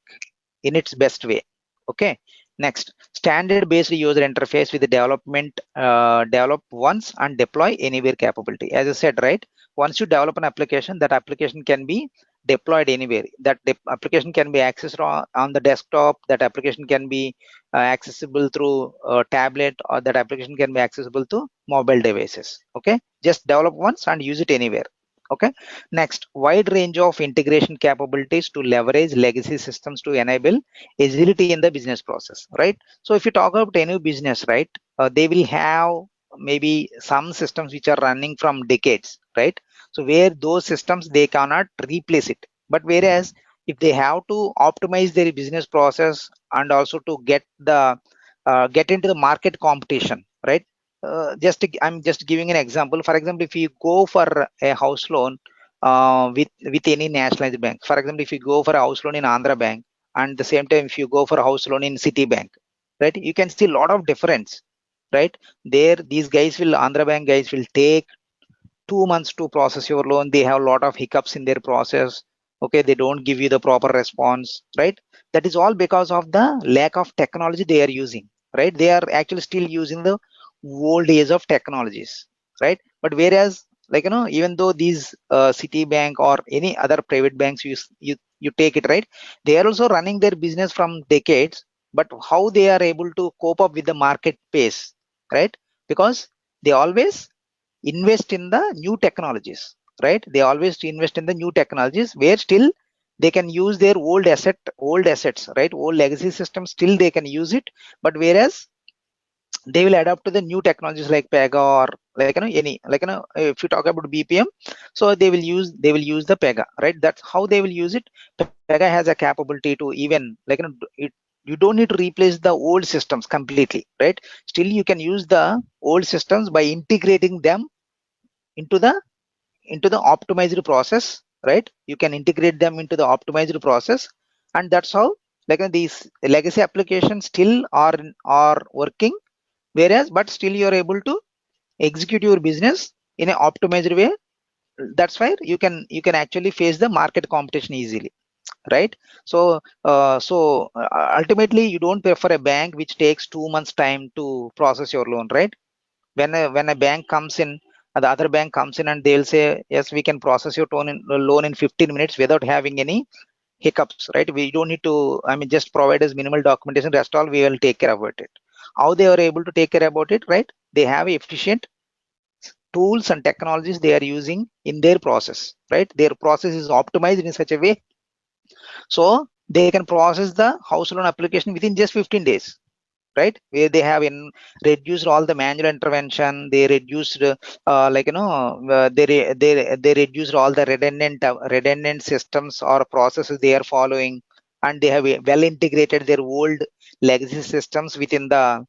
in its best way. Okay, next, standard based user interface with the develop once and deploy anywhere capability. As I said, right, once you develop an application, that application can be deployed anywhere. That application can be accessed on the desktop, that application can be accessible through tablet, or that application can be accessible to mobile devices. Okay, just develop once and use it anywhere. Okay, next, wide range of integration capabilities to leverage legacy systems to enable agility in the business process. Right, so if you talk about any business, right, they will have maybe some systems which are running from decades, right, so where those systems they cannot replace it. But whereas if they have to optimize their business process and also to get into the market competition, right, I'm just giving an example. For example, if you go for a house loan with any nationalized bank, for example, if you go for a house loan in Andhra Bank, and the same time if you go for a house loan in Citibank, right, you can see a lot of difference. Right, there these guys will, Andhra Bank guys will take 2 months to process your loan. They have a lot of hiccups in their process. Okay, they don't give you the proper response. Right, that is all because of the lack of technology they are using. Right, they are actually still using the old age of technologies. Right, but whereas, like, even though these Citibank or any other private banks, you take it, right, they are also running their business from decades. But how they are able to cope up with the market pace? Right, because they always invest in the new technologies. Right, they always invest in the new technologies where still they can use their old assets, right, old legacy systems, still they can use it. But whereas they will adapt to the new technologies like Pega, or, like, any, like, if you talk about BPM, so they will use the Pega. Right, that's how they will use it. Pega has a capability to even, like, you don't need to replace the old systems completely. Right, still you can use the old systems by integrating them into the optimized process. Right, you can integrate them into the optimized process, and that's how, like, these legacy applications still are working, whereas but still you are able to execute your business in an optimized way. That's why you can actually face the market competition easily. Right, so ultimately you don't prefer a bank which takes 2 months time to process your loan. Right, when a bank comes in, the other bank comes in and they'll say, yes, we can process your loan in 15 minutes without having any hiccups. Right, we don't need to, just provide us minimal documentation, rest all we will take care about it. How they are able to take care about it? Right, they have efficient tools and technologies they are using in their process. Right, their process is optimized in such a way so they can process the house loan application within just 15 days. Right, where they have reduced all the manual intervention, they reduced they reduced all the redundant systems or processes they are following, and they have well integrated their old legacy systems within the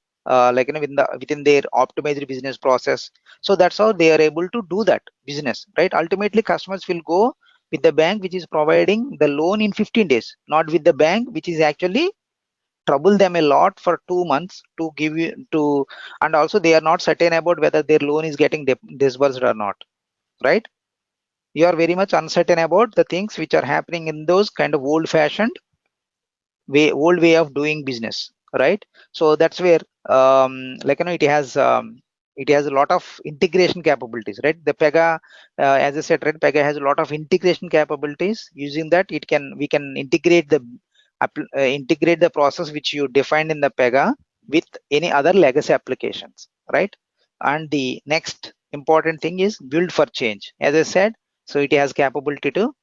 within their optimized business process. So that's how they are able to do that business. Right, ultimately customers will go with the bank which is providing the loan in 15 days, not with the bank which is actually trouble them a lot for 2 months to give you to, and also they are not certain about whether their loan is getting disbursed or not. Right, you are very much uncertain about the things which are happening in those kind of old-fashioned old way of doing business, right? So that's where it has a lot of integration capabilities, right? The Pega, as I said, right, Pega has a lot of integration capabilities. Using that, we can integrate integrate the process which you defined in the Pega with any other legacy applications, right? And the next important thing is build for change, as I said. So it has capability to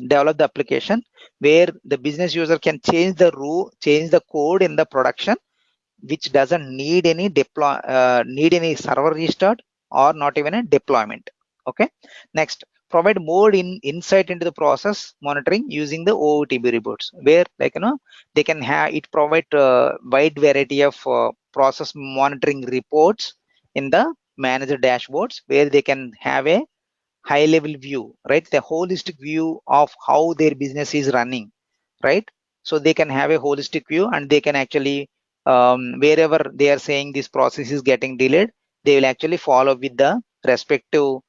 develop the application where the business user can change the code in the production, which doesn't need any need any server restart or not even a deployment. Okay. Next, provide more insight into the process monitoring using the OOTB reports, where they can have it provide wide variety of process monitoring reports in the manager dashboards, where they can have a high level view, right? The holistic view of how their business is running, right? So they can have a holistic view, and they can actually wherever they are saying this process is getting delayed, they will actually follow with the respective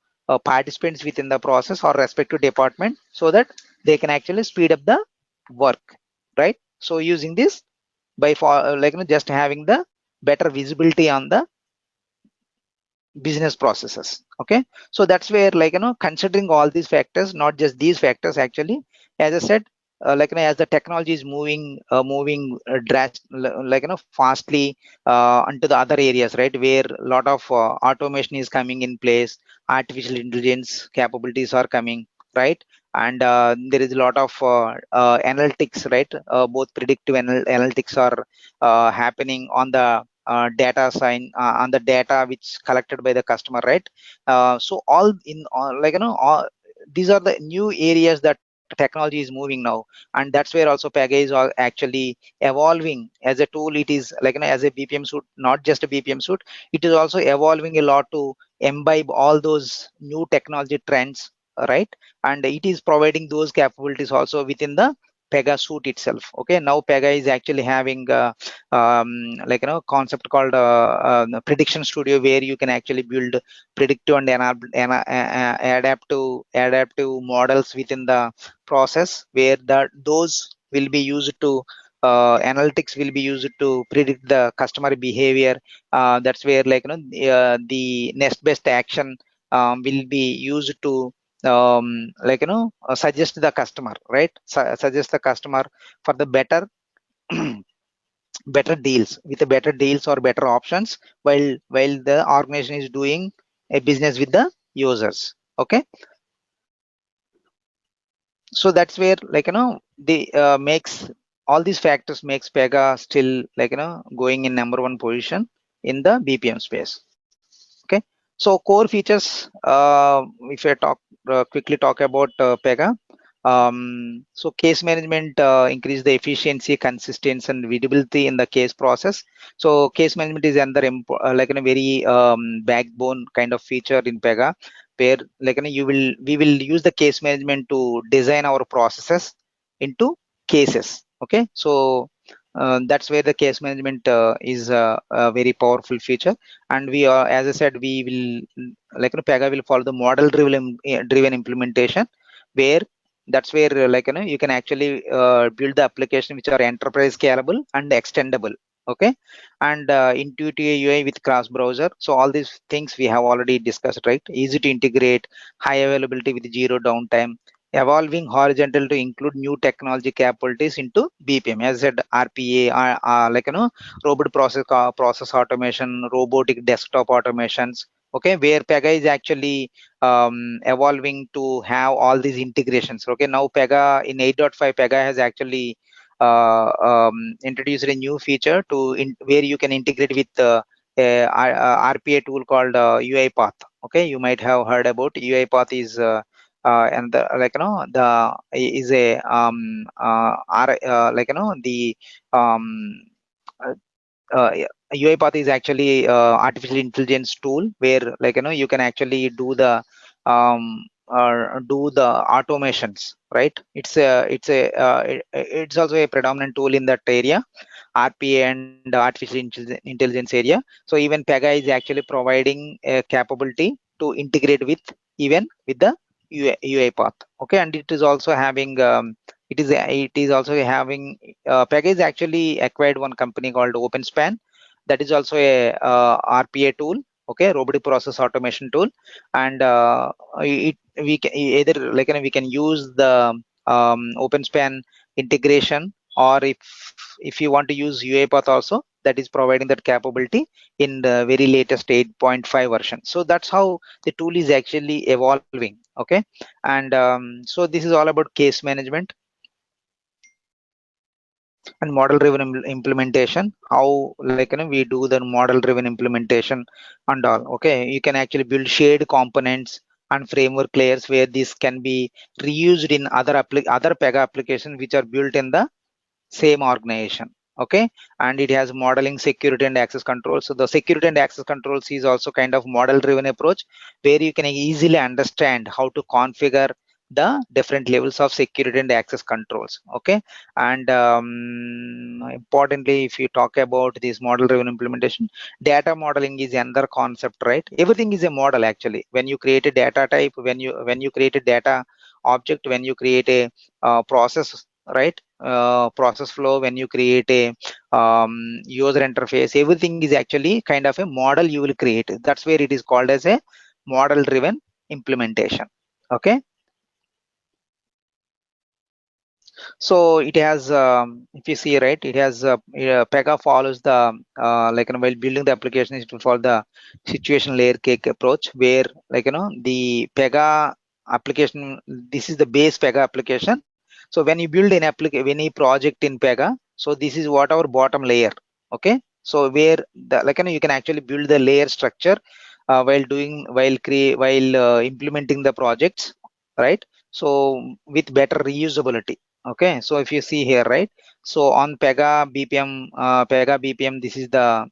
participants within the process or respective department, so that they can actually speed up the work, right? So using this, by just having the better visibility on the business processes. Okay, so that's where considering all these factors, not just these factors actually, as I said, as the technology is moving fastly onto the other areas, right, where a lot of automation is coming in place, artificial intelligence capabilities are coming, right? And there is a lot of analytics, right? Both predictive analytics are happening on the data sign on the data which collected by the customer, right? So all in all, these are the new areas that technology is moving now, and that's where also Pega is actually evolving as a tool. It is as a BPM suite, not just a BPM suite, it is also evolving a lot to imbibe all those new technology trends, right? And it is providing those capabilities also within the Pega suite itself. Okay, now Pega is actually having concept called prediction studio, where you can actually build predictive and adaptive models within the process, where those will be used to analytics will be used to predict the customer behavior. That's where the next best action will be used to suggest the customer, right? Suggest the customer for the better better deals, with the better deals or better options, while the organization is doing a business with the users. Okay, so that's where the makes all these factors makes Pega still going in #1 position in the BPM space. Okay, so core features, if I quickly talk about Pega. So case management increase the efficiency, consistency, and visibility in the case process. So case management is another very backbone kind of feature in Pega, where we will use the case management to design our processes into cases. Okay, so that's where the case management is a very powerful feature. And we are, as I said, we will Pega will follow the model driven implementation, where that's where you can actually build the application which are enterprise scalable and extendable. Okay, and intuitive UI with cross browser. So all these things we have already discussed, right? Easy to integrate, high availability with zero downtime, evolving horizontal to include new technology capabilities into BPM. As I said, RPA, robot process automation, robotic desktop automations. Okay, where Pega is actually evolving to have all these integrations. Okay, now Pega in 8.5, Pega has actually introduced a new feature where you can integrate with RPA tool called UiPath. Okay, you might have heard about UiPath. Is and the the is a the uh, UiPath is actually artificial intelligence tool, where you can actually do the automations, right? It's also a predominant tool in that area, RPA and artificial intelligence area. So even Pega is actually providing a capability to integrate with even with the UiPath. Okay, and it is also having Pega is actually acquired one company called OpenSpan. That is also a RPA tool. Okay, robotic process automation tool, and we can either we can use the OpenSpan integration, or if you want to use UiPath also, that is providing that capability in the very latest 8.5 version. So that's how the tool is actually evolving. Okay, and so this is all about case management and model driven implementation, how we do the model driven implementation and all. Okay, you can actually build shared components and framework layers where this can be reused in other Pega applications which are built in the same organization. Okay, and it has modeling, security and access control. So the security and access controls is also kind of model driven approach where you can easily understand how to configure the different levels of security and access controls. Okay, and importantly, if you talk about this model driven implementation, data modeling is another concept, right? Everything is a model actually. When you create a data type, when you create a data object, when you create a process, right? Process flow, when you create a user interface, everything is actually kind of a model you will create. That's where it is called as a model driven implementation. Okay, so it has if you see, right, it has Pega follows the while building the application, it will follow the situation layer cake approach, where the Pega application, this is the base Pega application. So when you build any project in Pega, so this is what our bottom layer. Okay, so where the you can actually build the layer structure while implementing the projects, right? So with better reusability. Okay, so if you see here, right, so on Pega BPM, this is the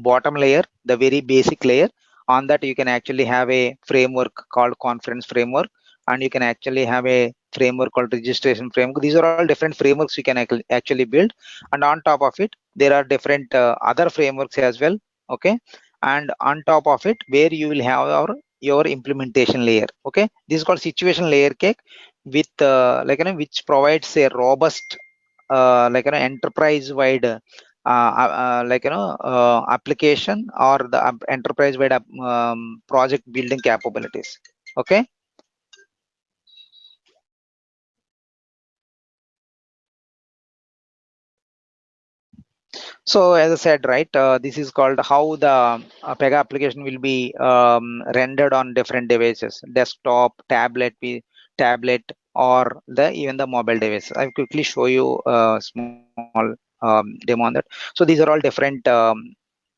bottom layer, the very basic layer. On that you can actually have a framework called conference framework, and you can actually have a framework called registration framework. These are all different frameworks you can actually build, and on top of it there are different other frameworks as well. Okay, and on top of it, where you will have your implementation layer. Okay, this is called situation layer cake, with which provides a robust enterprise wide application, or the enterprise wide project building capabilities. Okay, so as I said, right, this is called how the Pega application will be rendered on different devices: desktop, tablet, or even the mobile device. I'll quickly show you a small demo on that. So these are all different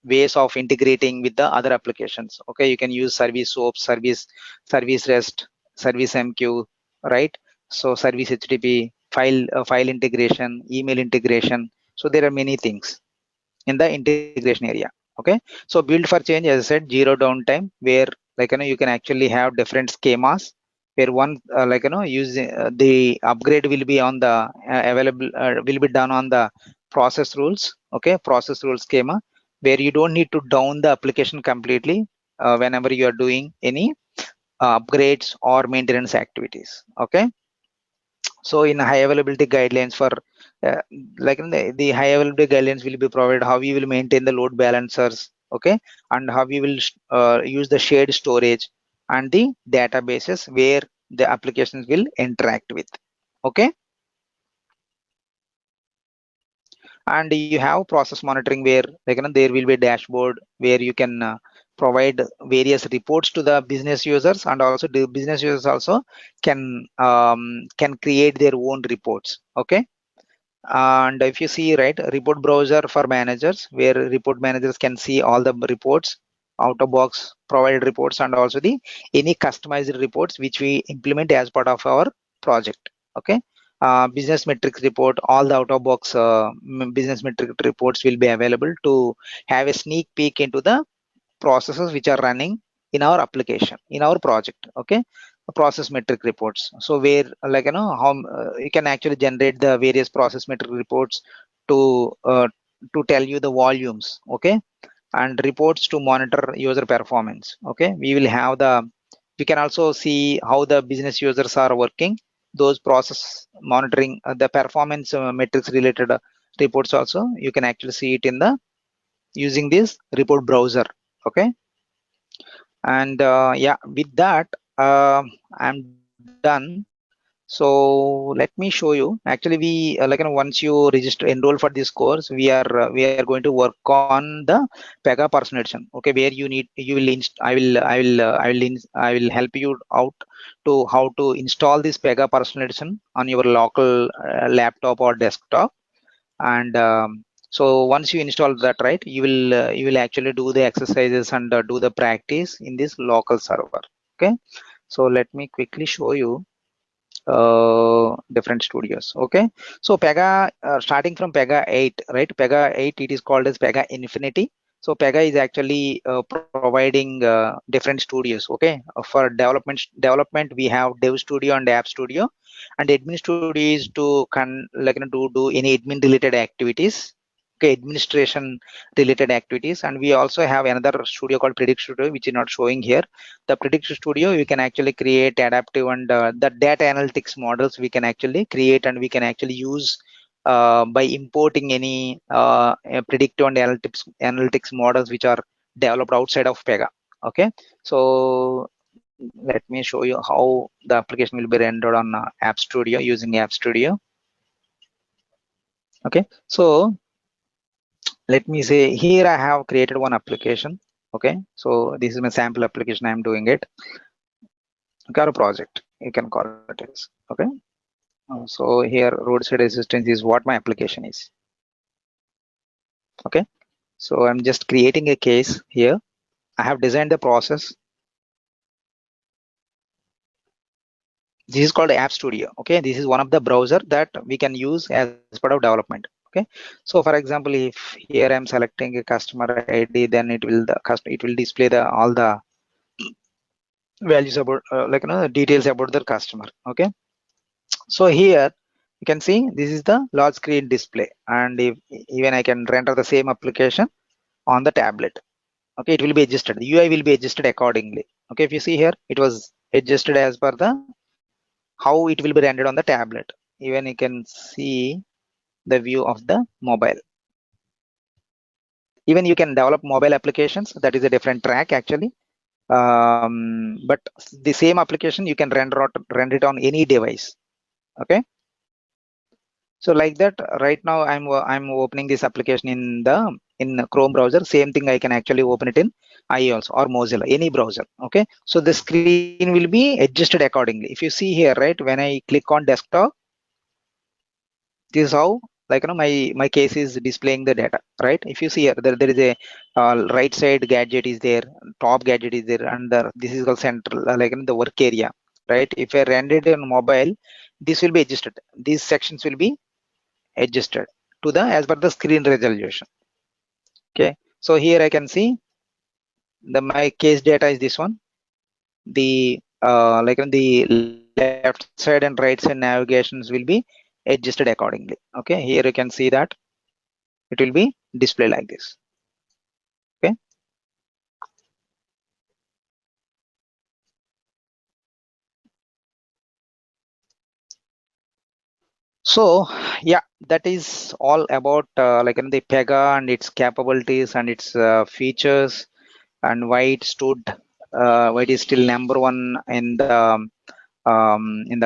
ways of integrating with the other applications. Okay, you can use service soap, service rest, service MQ, right? So service HTTP, file integration, email integration. So there are many things in the integration area. Okay, so build for change, as I said, zero downtime, where you can actually have different schemas, where one using the upgrade will be on the available will be done on the process rules. Okay, process rule schema, where you don't need to down the application completely whenever you are doing any upgrades or maintenance activities. Okay, so in high availability guidelines for the high availability guidelines will be provided how you will maintain the load balancers. Okay, and how you will use the shared storage and the databases where the applications will interact with. Okay, and you have process monitoring, where there will be a dashboard where you can provide various reports to the business users, and also the business users also can create their own reports. Okay, and if you see, right, report browser for managers, where report managers can see all the reports, out of box provided reports, and also the any customized reports which we implement as part of our project. Okay, business metrics report, all the out of box business metric reports will be available to have a sneak peek into the processes which are running in our application, in our project. Okay, process metric reports, so where how you can actually generate the various process metric reports to tell you the volumes. Okay, and reports to monitor user performance. Okay, we will have the You can also see how the business users are working, those process monitoring, the performance metrics related reports also. You can actually see it in the using this report browser. Okay. And yeah, with that, I'm done. So let me show you. Actually, we once you register enroll for this course, we are going to work on the Pega personalization. Okay, where you will I will help you out to how to install this Pega personalization on your local laptop or desktop. And so once you install that, right, you will actually do the exercises and do the practice in this local server. Okay, so let me quickly show you different studios. Okay, so Pega, starting from Pega 8, right, Pega 8, it is called as Pega Infinity. So Pega is actually providing different studios. Okay, for development we have Dev Studio and App Studio, and Admin Studio is to do any admin related activities. Okay, administration related activities. And we also have another studio called Predict Studio, which is not showing here. The Predict Studio, you can actually create adaptive and the data analytics models we can actually create, and we can actually use by importing any predictive and analytics models which are developed outside of Pega. Okay, so let me show you how the application will be rendered on App Studio using App Studio. Okay, so let me say here I have created one application. Okay, so this is my sample application. I'm doing it. Got a project, you can call it as. Okay, so here roadside assistance is what my application is. Okay, so I'm just creating a case here. I have designed the process. This is called App Studio. Okay, this is one of the browser that we can use as part of development. Okay, so for example, if here I'm selecting a customer ID, then it will display the all the values about details about the customer. Okay, so here you can see this is the large screen display, and even I can render the same application on the tablet. Okay, it will be adjusted. The UI will be adjusted accordingly. Okay, if you see here, it was adjusted as per the how it will be rendered on the tablet. Even you can see the view of the mobile. Even you can develop mobile applications. That is a different track actually. But the same application you can render it on any device. Okay, so like that, right now I'm opening this application in Chrome browser. Same thing, I can actually open it in IE also, or Mozilla, any browser. Okay, so the screen will be adjusted accordingly. If you see here, right, when I click on desktop, this is how my case is displaying the data. Right, if you see here, there is a right side gadget is there, top gadget is there, and this is called central the work area. Right, if I render it on mobile, this will be adjusted. These sections will be adjusted to the as per the screen resolution. Okay, so here I can see my case data is this one. The the left side and right side navigations will be adjusted accordingly. Okay, here you can see that it will be displayed like this. Okay, so yeah, that is all about the Pega and its capabilities and its features, and why it stood why it is still number one in the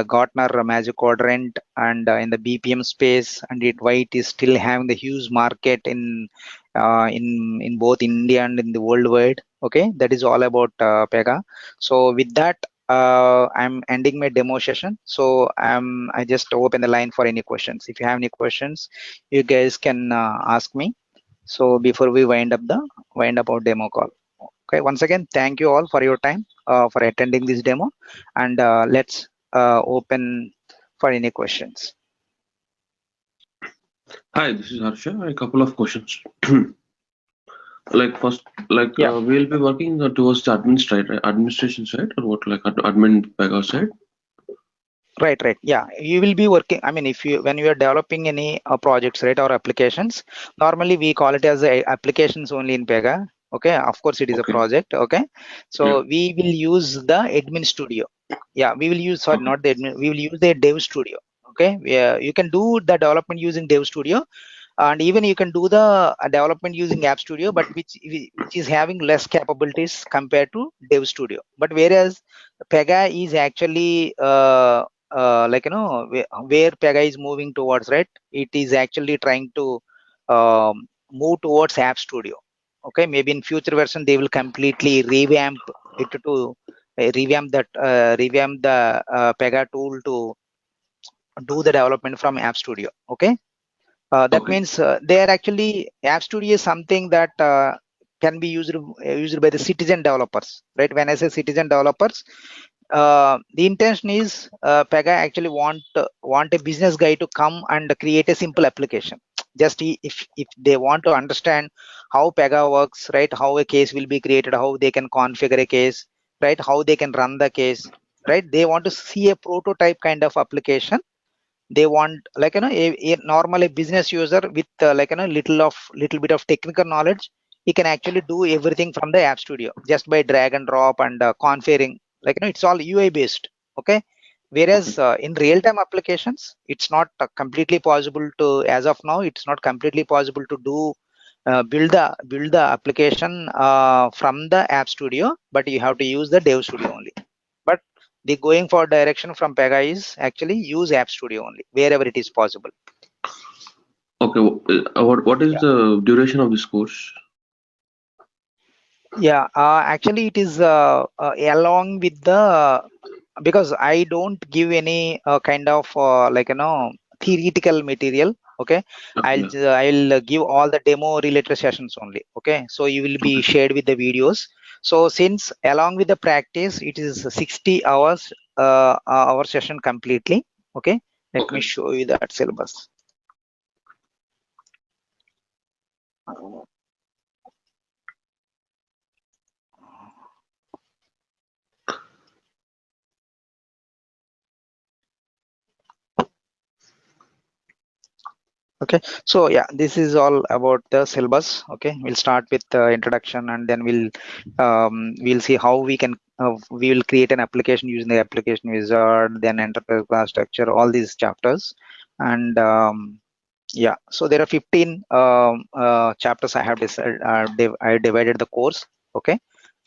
Gartner Magic Quadrant and in the BPM space, and why it is still having the huge market in both India and in the worldwide. Okay, that is all about Pega. So with that, I'm ending my demo session. So I just open the line for any questions. If you have any questions, you guys can ask me. So before we wind up our demo call. Okay, once again, thank you all for your time for attending this demo, and let's open for any questions. Hi, this is Harsha. A couple of questions. First, Yeah. we'll be working towards the administration side, or what, like admin Pega side? Right. Yeah, you will be working. I mean, when you are developing any projects, right, or applications, normally we call it as applications only in Pega. Okay, of course it is a Okay. project. Okay, so Yeah. we will use the admin studio. Yeah, we will use, sorry, Okay. not the admin, we will use the dev studio. Okay, you can do the development using dev studio, and even you can do the development using app studio, but which is having less capabilities compared to dev studio. But whereas Pega is actually like where Pega is moving towards, right? It is actually trying to move towards app studio. Okay, maybe in future version they will completely revamp it to revamp the Pega tool to do the development from app studio. Okay, that Okay. means they are actually, app studio is something that can be used by the citizen developers, right? When I say citizen developers, the intention is Pega actually want a business guy to come and create a simple application. Just if they want to understand how Pega works, right? How a case will be created, how they can configure a case, right? How they can run the case, right? They want to see a prototype kind of application. They want, like a normal a business user with little bit of technical knowledge, he can actually do everything from the app studio just by drag and drop and configuring, it's all UI based. Okay, Okay. whereas in real time applications it's not completely possible to, as of now it's not completely possible to do build the application from the app studio, but you have to use the dev studio only. But the going for direction from Pega is actually use app studio only wherever it is possible. Okay. What is Yeah, the duration of this course? yeah, actually it is along with the, because I don't give any kind of theoretical material. Okay, Okay. Yeah. I'll give all the demo related sessions only. Okay, so you will be Okay. shared with the videos. So since along with the practice it is 60 hours our session completely. Okay, let me Okay. show you that syllabus. Okay, so yeah, this is all about the syllabus. Okay, we'll start with the introduction, and then we'll see how we will create an application using the application wizard, then enterprise class structure, all these chapters. And yeah, so there are 15 chapters I have decided. I divided the course. Okay,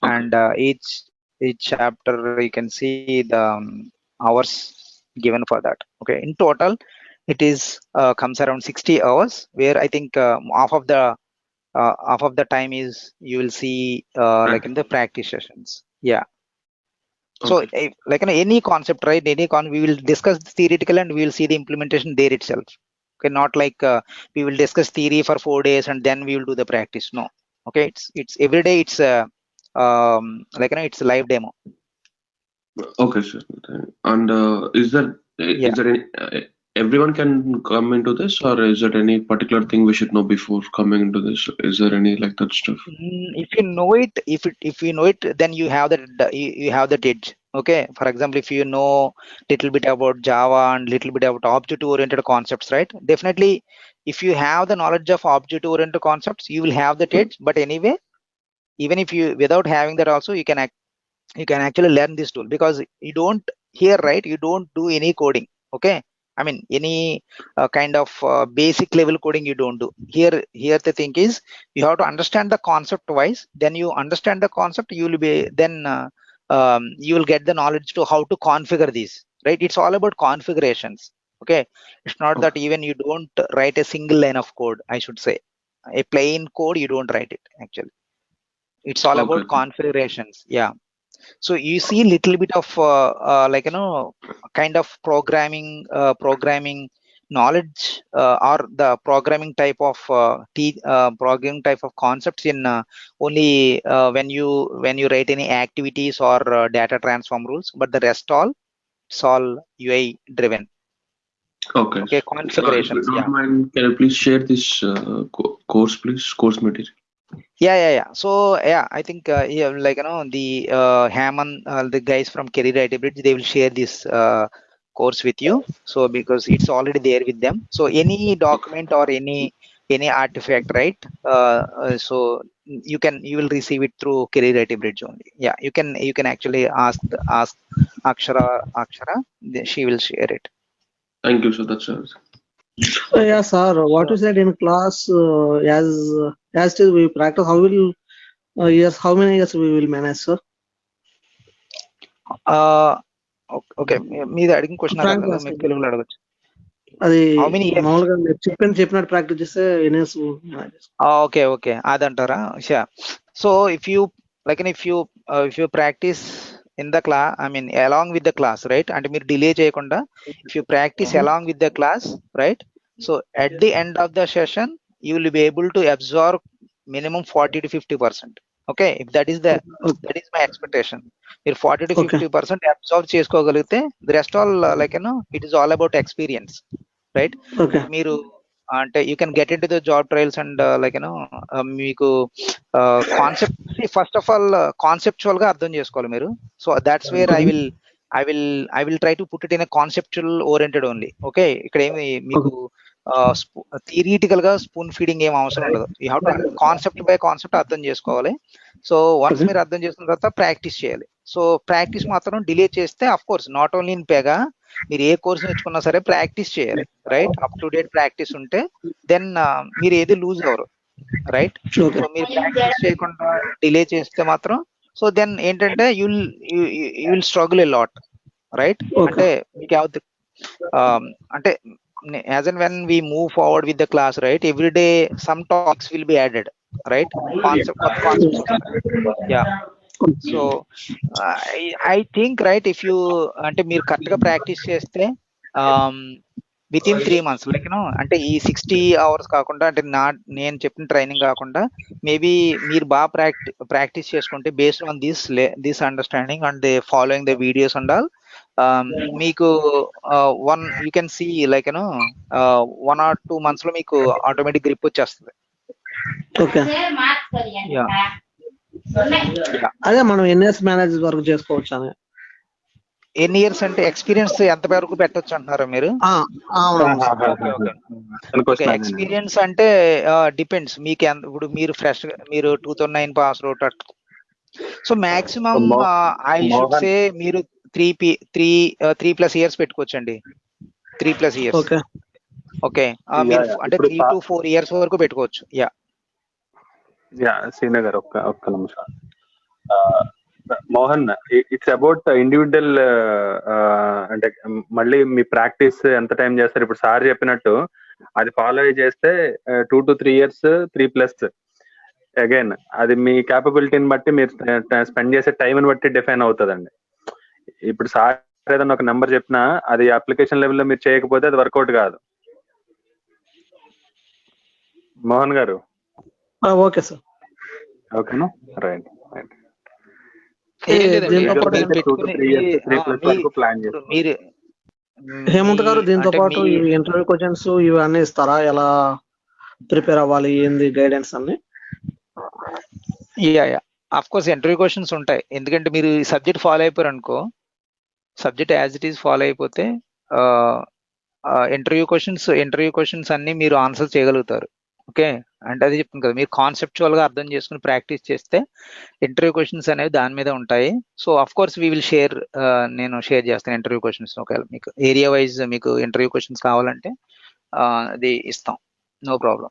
Okay. and each chapter you can see the hours given for that. Okay, in total it is comes around 60 hours, where I think half of the time is you will see like in Practice. the practice sessions. Yeah, so Okay. any concept, right? We will discuss theoretical and we will see the implementation there itself. Okay, not like we will discuss theory for 4 days and then we will do the practice. No. Okay, it's every day it's it's a live demo. Okay, sir. And Yeah. is there any everyone can come into this, or is there any particular thing we should know before coming into this? Is there any like that stuff? If you know it, if you know it, then you have you have that edge. Okay, for example, if you know little bit about Java and little bit about object oriented concepts, right? Definitely, if you have the knowledge of object oriented concepts, you will have that edge. But anyway, even if you without having that also, you can actually learn this tool, because you don't here, right? You don't do any coding. Okay, I mean any kind of basic level coding you don't do here. The thing is, you have to understand the concept wise, then you understand the concept, you will be then you will get the knowledge to how to configure these, right? It's all about configurations. Okay, it's not that Okay. even you don't write a single line of code, I should say. A plain code you don't write it actually. It's all Okay. about configurations. Yeah, so you see little bit of kind of programming knowledge, or the programming type of concepts in only when you write any activities or data transform rules, but the rest all, it's all UI driven. Okay. Okay, So if you configurations. don't Yeah. mind, can you please share this course, please? Course material. Yeah. So yeah, I think yeah, the Hammond, the guys from Career IT Bridge, they will share this course with you. So because it's already there with them. So any Okay. document or any any artifact, right? So you will receive it through Career IT Bridge only. Yeah, you can actually ask Akshara, she will share it. Thank you, sir. That's everything. Yeah, sir. What you said in class, as it is we practice, how will how many years we will manage, sir? Okay, మీద అడిగిన question అర్థం Frankly కాదు, మీకు asking. తెలుగులో అడగచ్చు. అది How many years? మామూలుగా మీరు చెప్పినట్టు ప్రాక్టీస్ చేస్తే ఎన్ని years manage చేస్తాం? ఓకే అదంటారా? Sure. So if you practise in the class, I mean along with the class, right? అంటే మీరు డిలే చేయకుండా if you practise along with the class, right? So at the end of the session you will be able to observe minimum 40 to 50%. Okay, if that is my expectation. మీరు 40 to 50% observe చేసుకోగలిగితే the rest all like it is all about experience, right? మీరు అంటే you can get into the job trials and like మీకు concept, first of all కాన్సెప్చువల్ గా అర్థం చేసుకోవాలి మీరు. So that's where I will try to put it in conceptual oriented only. Okay, ఇక్కడ ఏమి మీకు థియరిటికల్ గా స్పూన్ ఫీడింగ్ ఏం అవసరం ఉండదు. You have to concept by concept అర్థం చేసుకోవాలి. సో వన్స్ మీరు అర్థం చేసుకున్న తర్వాత ప్రాక్టీస్ చేయాలి. సో ప్రాక్టీస్ మాత్రం డిలే చేస్తే of course not only in Pega, మీరు ఏ కోర్స్ నేర్చుకున్నా సరే ప్రాక్టీస్ చేయాలి, right? Up to date practice ఉంటే దెన్ మీరు ఏది లూజ్ అవరు, రైట్? సో మీరు ప్రాక్టీస్ చేయకుండా డిలే చేస్తే మాత్రం సో దెన్ ఏంటంటే you will struggle a lot, right? అంటే మీకు అంటే as and when we move forward with the class, right, every day some topics will be added, right? Concepts. Yeah. So I think, right, if you అంటే మీరు correct గా practice చేస్తే with in 3 months, like అంటే ఈ 60 hours కాకుండా, అంటే నేను చెప్పిన ట్రైనింగ్ కాకుండా మేబీ మీరు బాగా ప్రాక్టీస్ చేసుకుంటే based on this understanding and they following the videos and all, మీకు you can see like 1 or 2 months లో మీకు ఆటోమేటిక్ గ్రిప్ వచ్చేస్తుంది. అదే మనం ఎన్ని ఇయర్స్ మేనేజ్ వరకు చేసుకోవచ్చు అని. ఎన్ని ఇయర్స్ అంటే ఎక్స్పీరియన్స్ ఎంత వరకు పెట్టొచ్చు అంటున్నారా మీరు? ఎక్స్పీరియన్స్ అంటే డిపెండ్స్ మీకు ఇప్పుడు మీరు ఫ్రెష్, మీరు 2009 pass out, so maximum I should say మీరు 3+ years పెట్టుకోవచ్చండి. 3+ years. ఓకే, మీరు అంటే 3 to 4 years వరకు పెట్టుకోవచ్చు. శ్రీనగర్ ఒక్క నిమిషం. మోహన్, ఇట్స్ అబౌట్ ఇండివిజువల్, అంటే మళ్ళీ మీ ప్రాక్టీస్ ఎంత టైం చేస్తారు. ఇప్పుడు సార్ చెప్పినట్టు అది ఫాలో అయ్యి చేస్తే 2 to 3 years, 3+. అగైన్ అది మీ క్యాపబిలిటీని బట్టి, మీరు స్పెండ్ చేసే టైంని బట్టి డిఫైన్ అవుతుందండి. ఇప్పుడు సార్ ఏదన్నా ఒక నెంబర్ చెప్పినా అది అప్లికేషన్ లెవెల్లో మీరు చేయకపోతే అది వర్కౌట్ కాదు. మోహన్ గారు, ఓకే సార్. ఓకేనా? రైట్. హేమంత్ గారు, దీంతో పాటు ఇవి ఇంటర్వ్యూ క్వశ్చన్స్ ఇవి అన్ని ఇస్తారా? ఎలా ప్రిపేర్ అవ్వాలి, ఏంది గైడెన్స్ అన్ని? ఆఫ్ కోర్స్ ఇంటర్వ్యూ క్వశ్చన్స్ ఉంటాయి. ఎందుకంటే మీరు ఈ సబ్జెక్ట్ ఫాలో అయిపోయారు అనుకో, subject as it is follow అయిపోతే ఇంటర్వ్యూ క్వశ్చన్స్ అన్ని మీరు ఆన్సర్ చేయగలుగుతారు. ఓకే, అంటే అది చెప్తుంది కదా, మీరు కాన్సెప్చువల్ గా అర్థం చేసుకుని ప్రాక్టీస్ చేస్తే ఇంటర్వ్యూ క్వశ్చన్స్ అనేవి దాని మీద ఉంటాయి. So of course we will share, నేను షేర్ చేస్తాను ఇంటర్వ్యూ క్వశ్చన్స్. ఒకవేళ మీకు ఏరియా వైజ్ మీకు ఇంటర్వ్యూ క్వశ్చన్స్ కావాలంటే అది ఇస్తాం, నో ప్రాబ్లం.